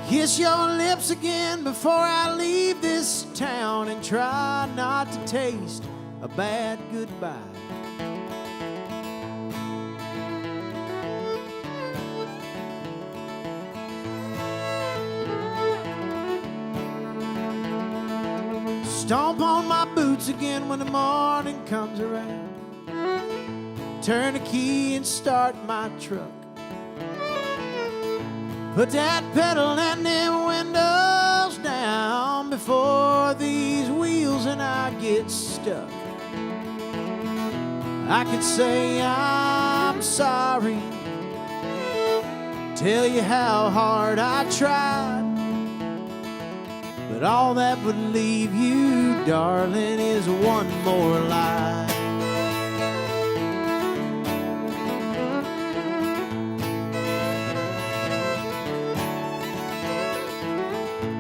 kiss your lips again before I leave this town, and try not to taste a bad goodbye. Stomp on my boots again when the morning comes around, turn the key and start my truck, put that pedal and them windows down before these wheels and I get stuck. I could say I'm sorry, tell you how hard I tried, but all that would leave you, darling, is one more lie.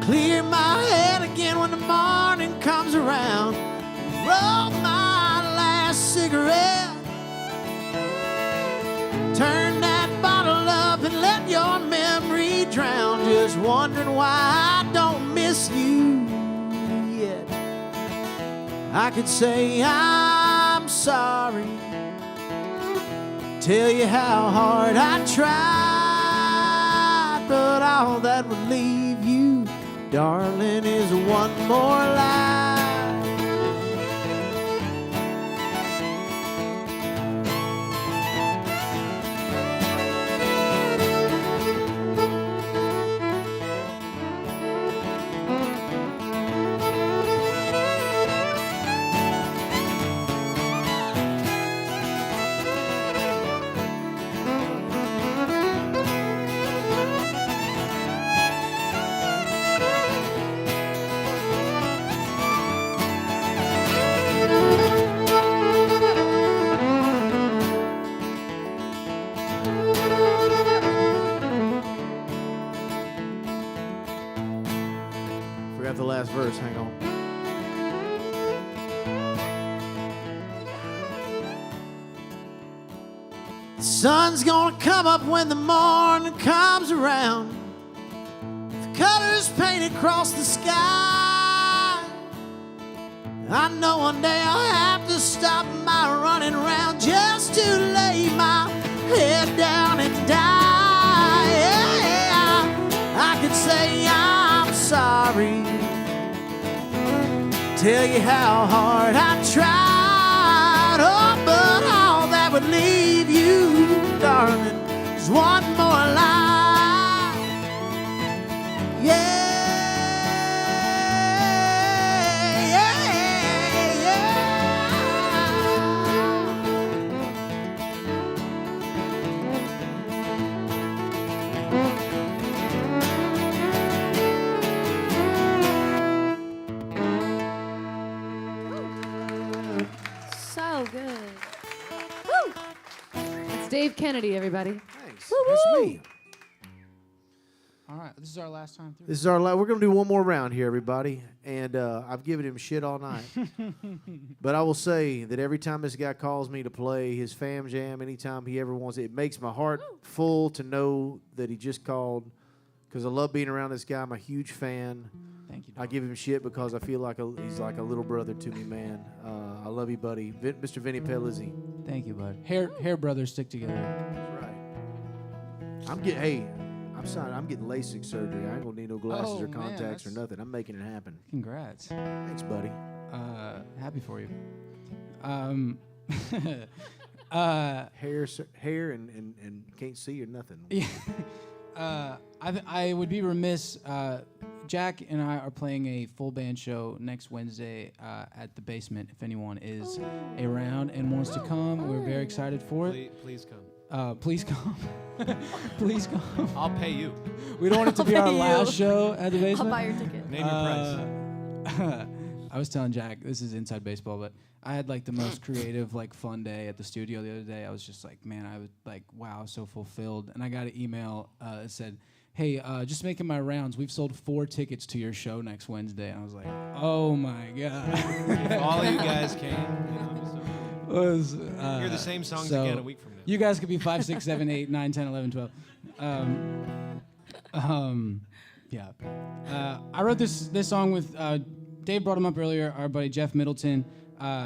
Clear my head again when the morning comes around, roll my last cigarette, turn that bottle up and let your memory drown, just wondering why I don't miss you yet. I could say I'm sorry, tell you how hard I tried, but all that would leave you, darling, is one more lie. Forgot the last verse, hang on. The sun's gonna come up when the morning comes around, the colors painted across the sky. I know one day I'll have to stop my running around just to lay my head down and die. Yeah, I could say I'm sorry, tell you how hard I tried. Oh, but all that would leave you, darling, is one more lie. Yeah. So good. Woo! It's Dave Kennedy, everybody. Thanks. Woo-woo! That's me. All right, this is our last time through. This is our we're going to do one more round here, everybody. And I've given him shit all night. But I will say that every time this guy calls me to play his fam jam, anytime he ever wants it, it makes my heart full to know that he just called, because I love being around this guy. I'm a huge fan. Thank you. I give him shit because I feel like he's like a little brother to me, man. I love you, buddy. Mr. Vinnie Paolizzi. Thank you, bud. Hair brothers stick together. That's right. I'm getting LASIK surgery. I ain't gonna need no glasses or contacts or nothing. I'm making it happen. Congrats. Thanks, buddy. Happy for you. Hair and can't see or nothing. Yeah. I would be remiss. Jack and I are playing a full band show next Wednesday at the basement. If anyone is around and wants to come, we're very excited for it. Please come. Please come. Please come. I'll pay you. We don't want it to be our last show at the basement. I'll buy your ticket. Name your price. I was telling Jack, this is inside baseball, but I had like the most creative, like fun day at the studio the other day. I was just like, man, I was like, wow, so fulfilled. And I got an email that said, hey, just making my rounds. We've sold 4 tickets to your show next Wednesday. And I was like, oh my God. If all of you guys came, hear the same songs again a week from now. You guys could be 5, 6, 7, 8, 9, 10, 11, 12. Yeah. I wrote this song with, Dave brought him up earlier, our buddy Jeff Middleton.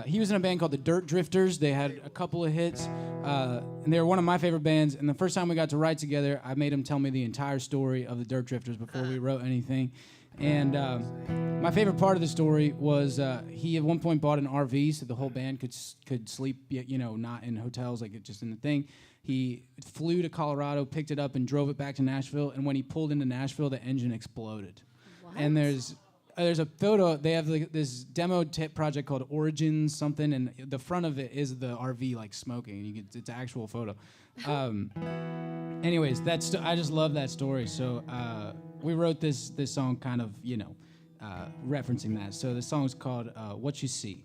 He was in a band called the Dirt Drifters. They had a couple of hits, and they were one of my favorite bands. And the first time we got to write together, I made him tell me the entire story of the Dirt Drifters before we wrote anything. And my favorite part of the story was he at one point bought an RV so the whole band could sleep, not in hotels, like just in the thing. He flew to Colorado, picked it up, and drove it back to Nashville. And when he pulled into Nashville, the engine exploded. What? And there's a photo. They have this demo project called Origins something, and the front of it is the RV like smoking. It's an actual photo. Anyways, I just love that story. So we wrote this song kind of referencing that. So the song's called "What You See."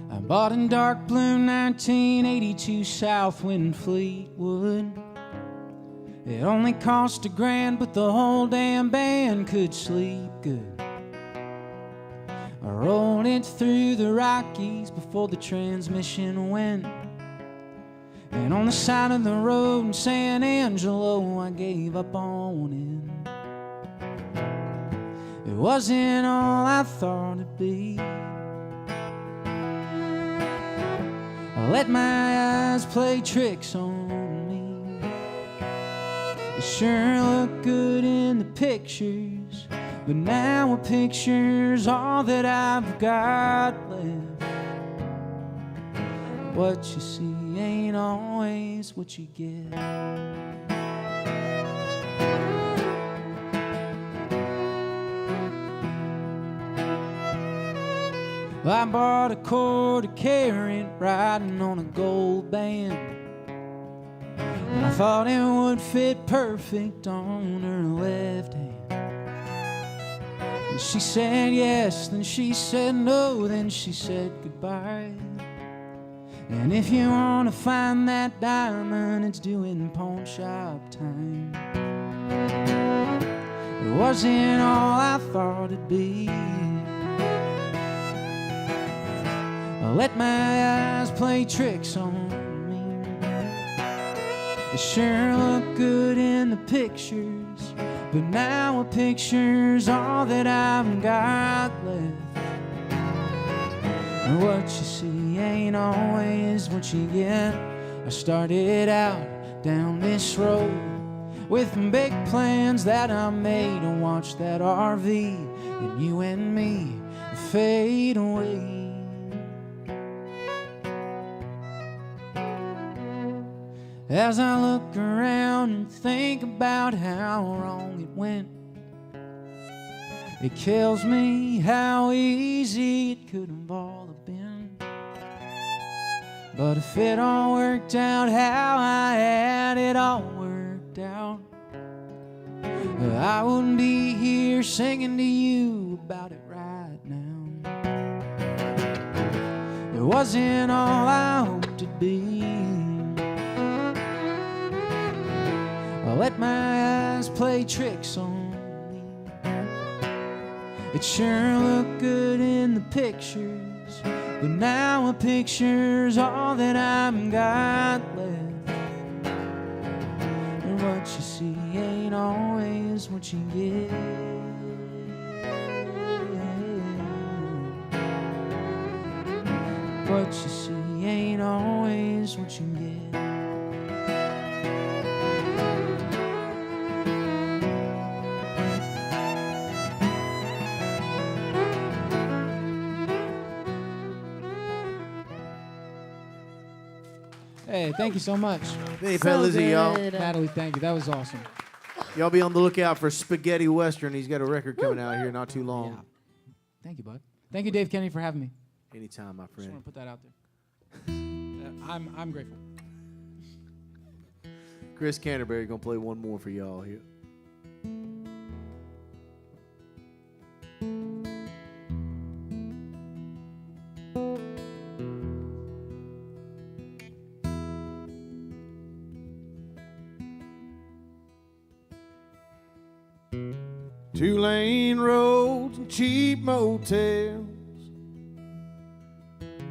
I bought in dark blue 1982 Southwind Fleetwood. It only cost $1,000, but the whole damn band could sleep good. I rolled it through the Rockies before the transmission went. And on the side of the road in San Angelo, I gave up on it. It wasn't all I thought it'd be. I let my eyes play tricks on me. It sure looked good in the pictures, but now a picture's all that I've got left. What you see ain't always what you get. I bought a quarter carat riding on a gold band, and I thought it would fit perfect on her left hand. And she said yes, then she said no, then she said goodbye. And if you want to find that diamond, it's due in pawn shop time. It wasn't all I thought it'd be. I let my eyes play tricks on me. It sure looked good in the pictures, but now a picture's all that I've got left. And what you see ain't always what you get. I started out down this road with big plans that I made, and watch that RV and you and me fade away. As I look around and think about how wrong it went, it kills me how easy it could have all been. But if it all worked out how I had it all worked out, I wouldn't be here singing to you about it right now. It wasn't all I hoped to be. I let my eyes play tricks on me. It sure looked good in the pictures, but now a picture's all that I've got left. And what you see ain't always what you get. What you see ain't always what you get. Hey, thank you so much. Vinnie Paolizzi, y'all. Natalie, thank you. That was awesome. Y'all be on the lookout for Spaghetti Western. He's got a record coming out here not too long. Yeah. Thank you, bud. Thank you, Dave Kennedy, for having me. Anytime, my Just friend. want to put that out there. I'm grateful. Chris Canterbury gonna play one more for y'all here. Two-lane roads and cheap motels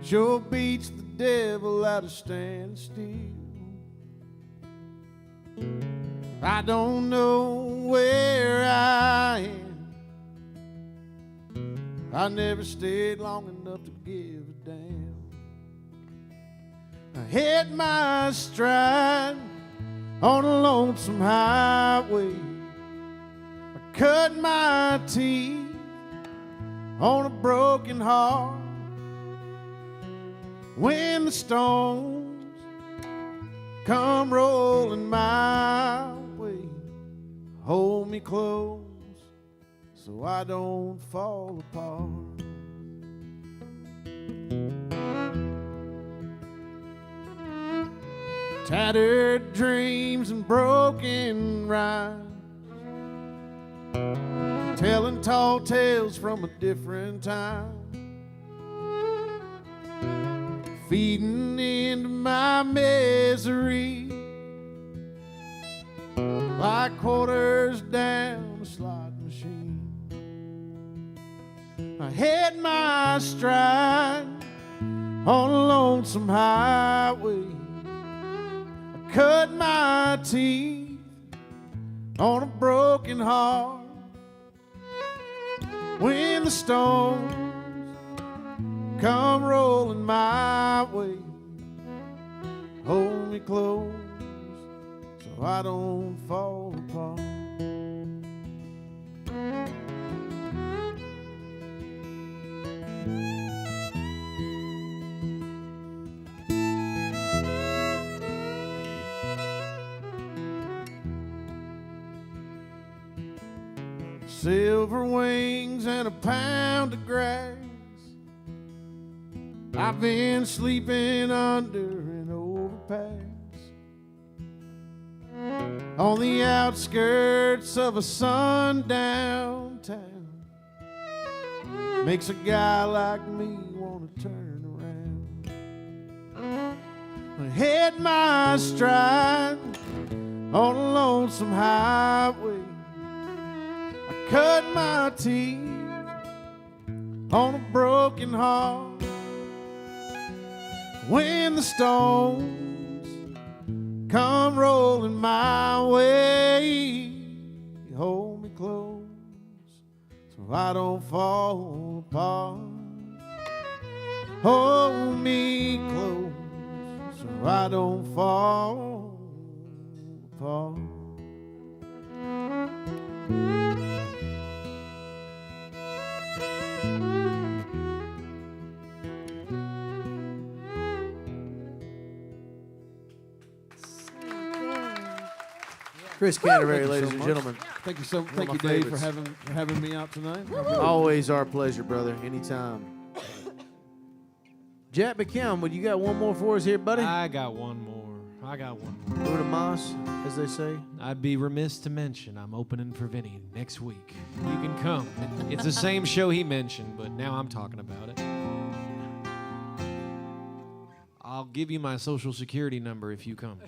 sure beats the devil out of standing still. I don't know where I am. I never stayed long enough to give a damn. I hit my stride on a lonesome highway. Cut my teeth on a broken heart. When the storms come rolling my way, hold me close so I don't fall apart. Tattered dreams and broken rhymes, telling tall tales from a different time, feeding into my misery like quarters down a slot machine. I hit my stride on a lonesome highway. I cut my teeth on a broken heart. When the storms come rolling my way, hold me close so I don't fall apart. Silver wings and a pound of grass, I've been sleeping under an overpass on the outskirts of a sundown town. Makes a guy like me want to turn around. I hit my stride on a lonesome highway. I cut my teeth on a broken heart. When the storms come rolling my way. Hold me close so I don't fall apart. Hold me close so I don't fall apart. Chris Canterbury, Thank you ladies so and much. gentlemen. Thank you so. One of Thank my you, Dave, for favorites. having me out tonight. Always our pleasure, brother. Anytime. Jack McKeon, would you got one more for us here, buddy? I got one more. Una mas, as they say. I'd be remiss to mention I'm opening for Vinnie next week. You can come. It's the same show he mentioned, but now I'm talking about it. I'll give you my social security number if you come.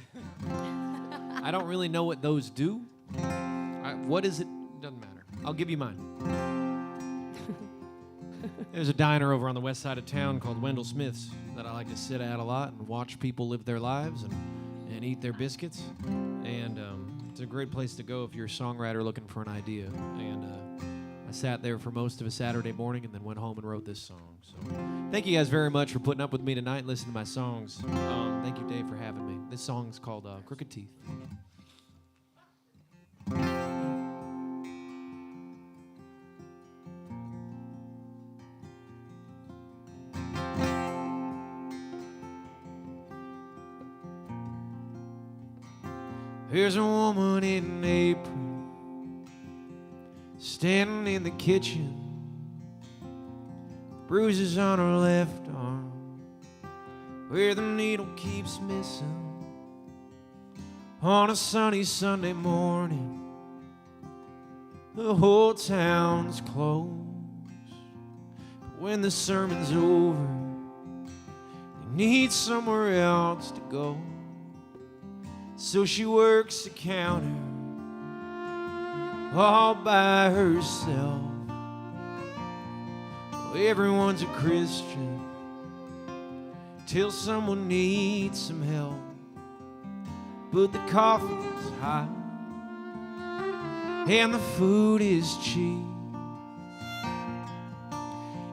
I don't really know what those do. What is it? Doesn't matter. I'll give you mine. There's a diner over on the west side of town called Wendell Smith's that I like to sit at a lot and watch people live their lives and eat their biscuits. And it's a great place to go if you're a songwriter looking for an idea. And I sat there for most of a Saturday morning and then went home and wrote this song. So thank you guys very much for putting up with me tonight and listening to my songs. Thank you, Dave, for having me. This song's called Crooked Teeth. There's a woman in April standing in the kitchen, bruises on her left arm where the needle keeps missing. On a sunny Sunday morning, the whole town's closed. But when the sermon's over, they need somewhere else to go. So she works the counter all by herself. Well, everyone's a Christian till someone needs some help. But the coffee's hot and the food is cheap,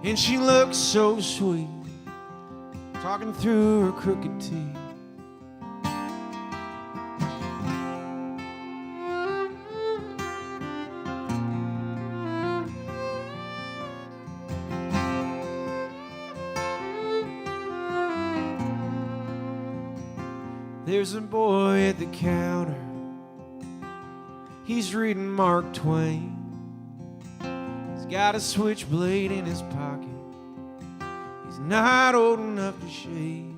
and she looks so sweet talking through her crooked teeth. There's a boy at the counter, he's reading Mark Twain. He's got a switchblade in his pocket, he's not old enough to shave.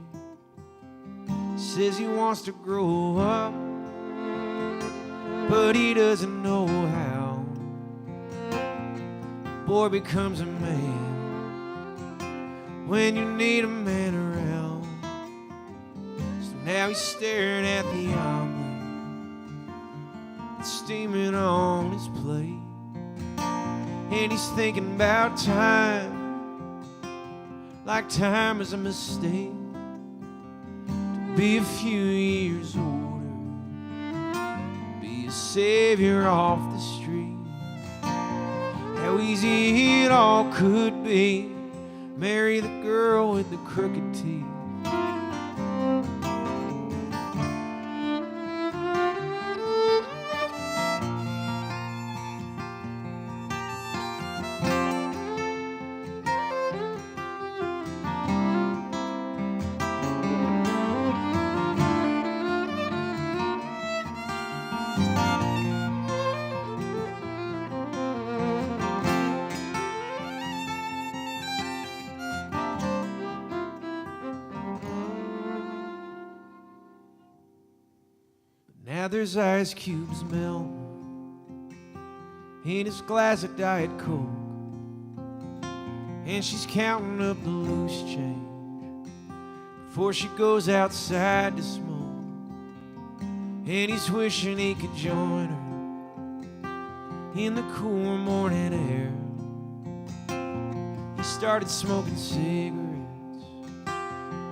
Says he wants to grow up, but he doesn't know how. Boy becomes a man when you need a man around. Now he's staring at the omelet that's steaming on his plate, and he's thinking about time, like time is a mistake. To be a few years older, be a savior off the street. How easy it all could be, marry the girl with the crooked teeth. Now there's ice cubes melting in his glass of Diet Coke, and she's counting up the loose change before she goes outside to smoke. And he's wishing he could join her in the cool morning air. He started smoking cigarettes,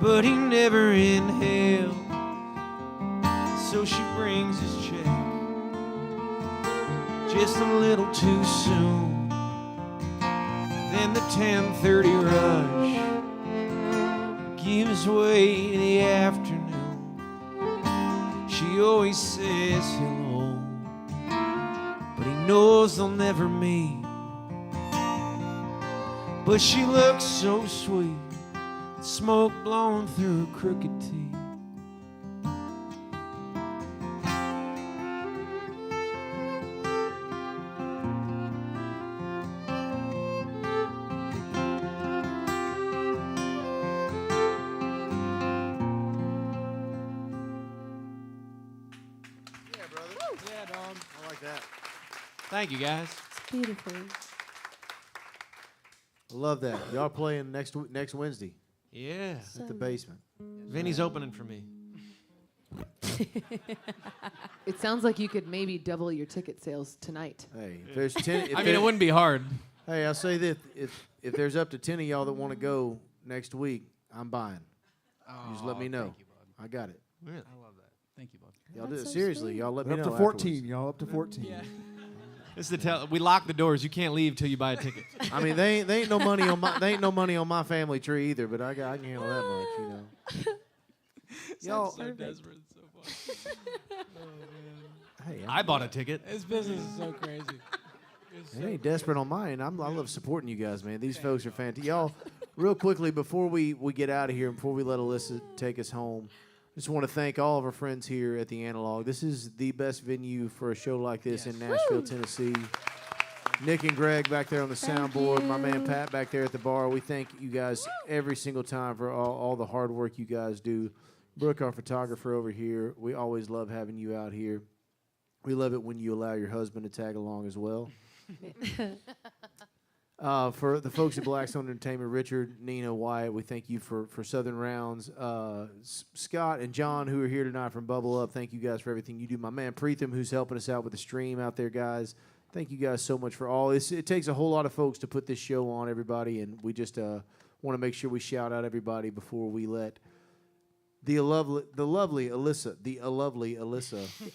but he never inhaled. So she brings his check just a little too soon. Then the 10:30 rush gives way to the afternoon. She always says hello, but he knows they'll never meet. But she looks so sweet, smoke blowing through her crooked teeth. Thank you, guys. It's beautiful. I love that. Y'all playing next Wednesday Yeah. at the basement. Vinny's opening for me. It sounds like you could maybe double your ticket sales tonight. Hey, if there's 10, if I mean, it wouldn't be hard. Hey, I'll say this: if there's up to 10 of y'all that want to go next week, I'm buying. Just let me know. Thank you, bud. I got it. Really? I love that. Thank you, bud. Y'all do it That's so seriously. sweet. Y'all let me Up know. to 14, afterwards. y'all. Up to 14. Yeah. This is we lock the doors. You can't leave till you buy a ticket. I mean, they ain't no money on my family tree either, but I can handle that much, you know. Y'all, so desperate. So fun. hey, I bought a ticket. This business is so crazy. It ain't desperate on mine. I love supporting you guys, man. These folks are fantastic. Y'all, real quickly before we get out of here and before we let Alyssa take us home, just want to thank all of our friends here at the Analog. This is the best venue for a show like this in Nashville, Tennessee. Nick and Greg back there on the soundboard, my man Pat back there at the bar. We thank you guys every single time for all the hard work you guys do. Brooke, our photographer over here, we always love having you out here. We love it when you allow your husband to tag along as well. For the folks at Blackstone Entertainment, Richard, Nina, Wyatt, we thank you for Southern Rounds. Scott and John, who are here tonight from Bubble Up, thank you guys for everything you do. My man Preetham, who's helping us out with the stream out there, guys. Thank you guys so much for all. It takes a whole lot of folks to put this show on, everybody, and we just want to make sure we shout out everybody before we let the lovely Alyssa,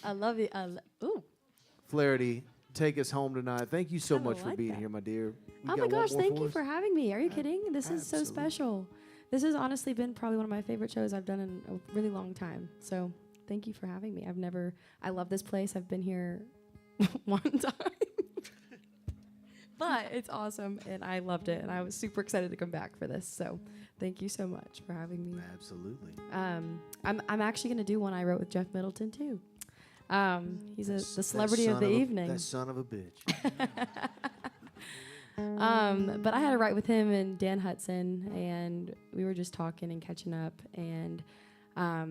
I love it. Ooh. Flaherty, take us home tonight. Thank you so Kinda much for like being that. here, my dear. Oh my gosh, thank you for having me. Are you kidding? This is so special. This has honestly been probably one of my favorite shows I've done in a really long time. So thank you for having me. I love this place. I've been here one time. But it's awesome, and I loved it, and I was super excited to come back for this. So thank you so much for having me. Absolutely. I'm actually going to do one I wrote with Jeff Middleton, too. He's the celebrity of the evening. That son of a bitch. But I had to write with him and Dan Hutson, and we were just talking and catching up, and I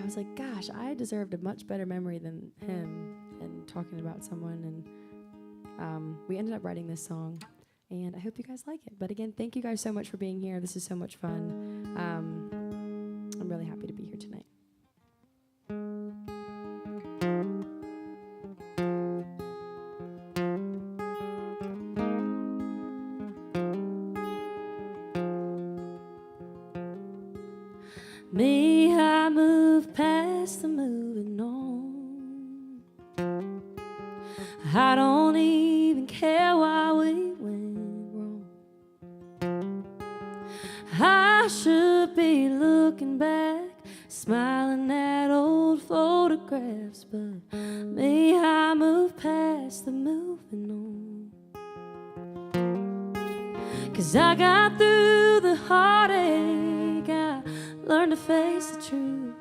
was like, gosh, I deserved a much better memory than him, and talking about someone, and we ended up writing this song, and I hope you guys like it. But again, thank you guys so much for being here. This is so much fun. I'm really happy to be here tonight. Me, I move past the moving on. I don't even care why we went wrong. I should be looking back, smiling at old photographs, but me, I move past the moving on. 'Cause I got through the heartache, I learned to face the truth.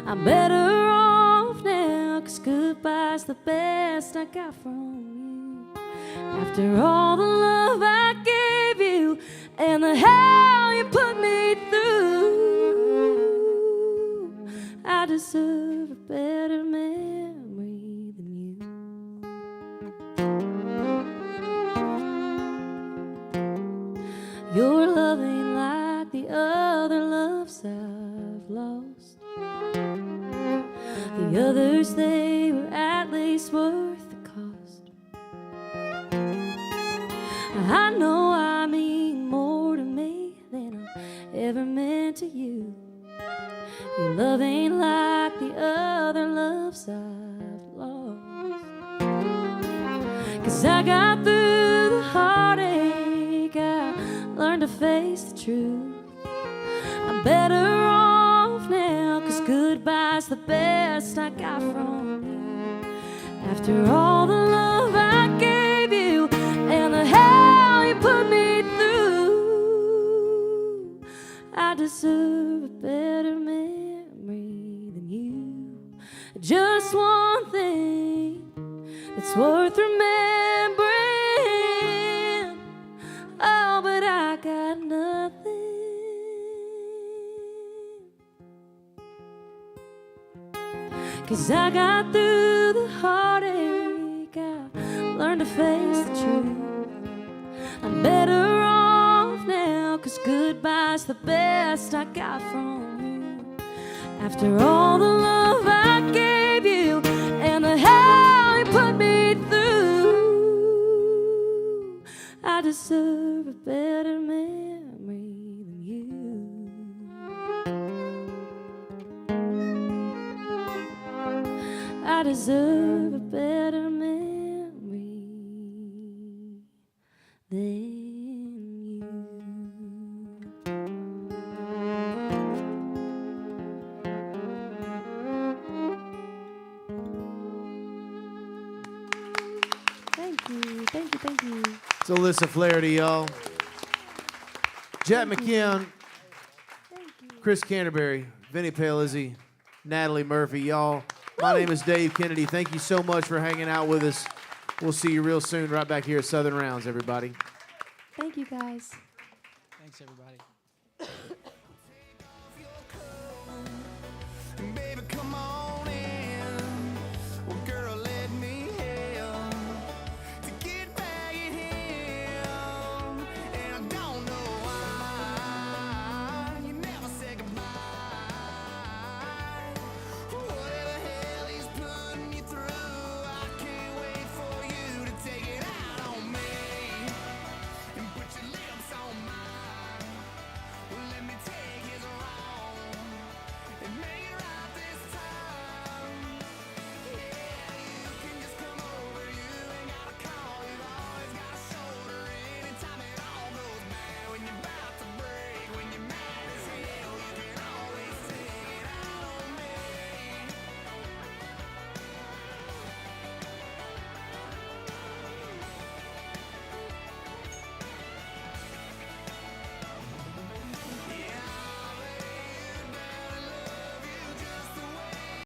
I'm better off now, 'cause goodbye's the best I got from you. After all the love I gave you and the hell you put me through, I deserve a better memory than you. Your love ain't like the other loves I've lost. The others, they were at least worth the cost. I know I mean more to me than I ever meant to you. Your love ain't like other loves I've lost. 'Cause I got through the heartache, I learned to face the truth. I'm better off now, 'cause goodbye's the best I got from you. After all the love I gave you and the hell you put me through, I deserve a better memory than you. Just one thing that's worth remembering. Oh, but I got nothing. 'Cause I got through the heartache, I learned to face the truth. I'm better off now, 'cause goodbye's the best I got from you. After all the love I gave you and the hell you put me through, I deserve a better memory than you. I deserve a better memory than you. Thank you, thank you, thank you. It's Alyssa Flaherty, y'all. Jack McKeon, Chris Canterbury, Vinnie Paolizzi, Natalie Murphy, y'all. My name is Dave Kennedy. Thank you so much for hanging out with us. We'll see you real soon right back here at Southern Rounds, everybody. Thank you, guys. Thanks, everybody.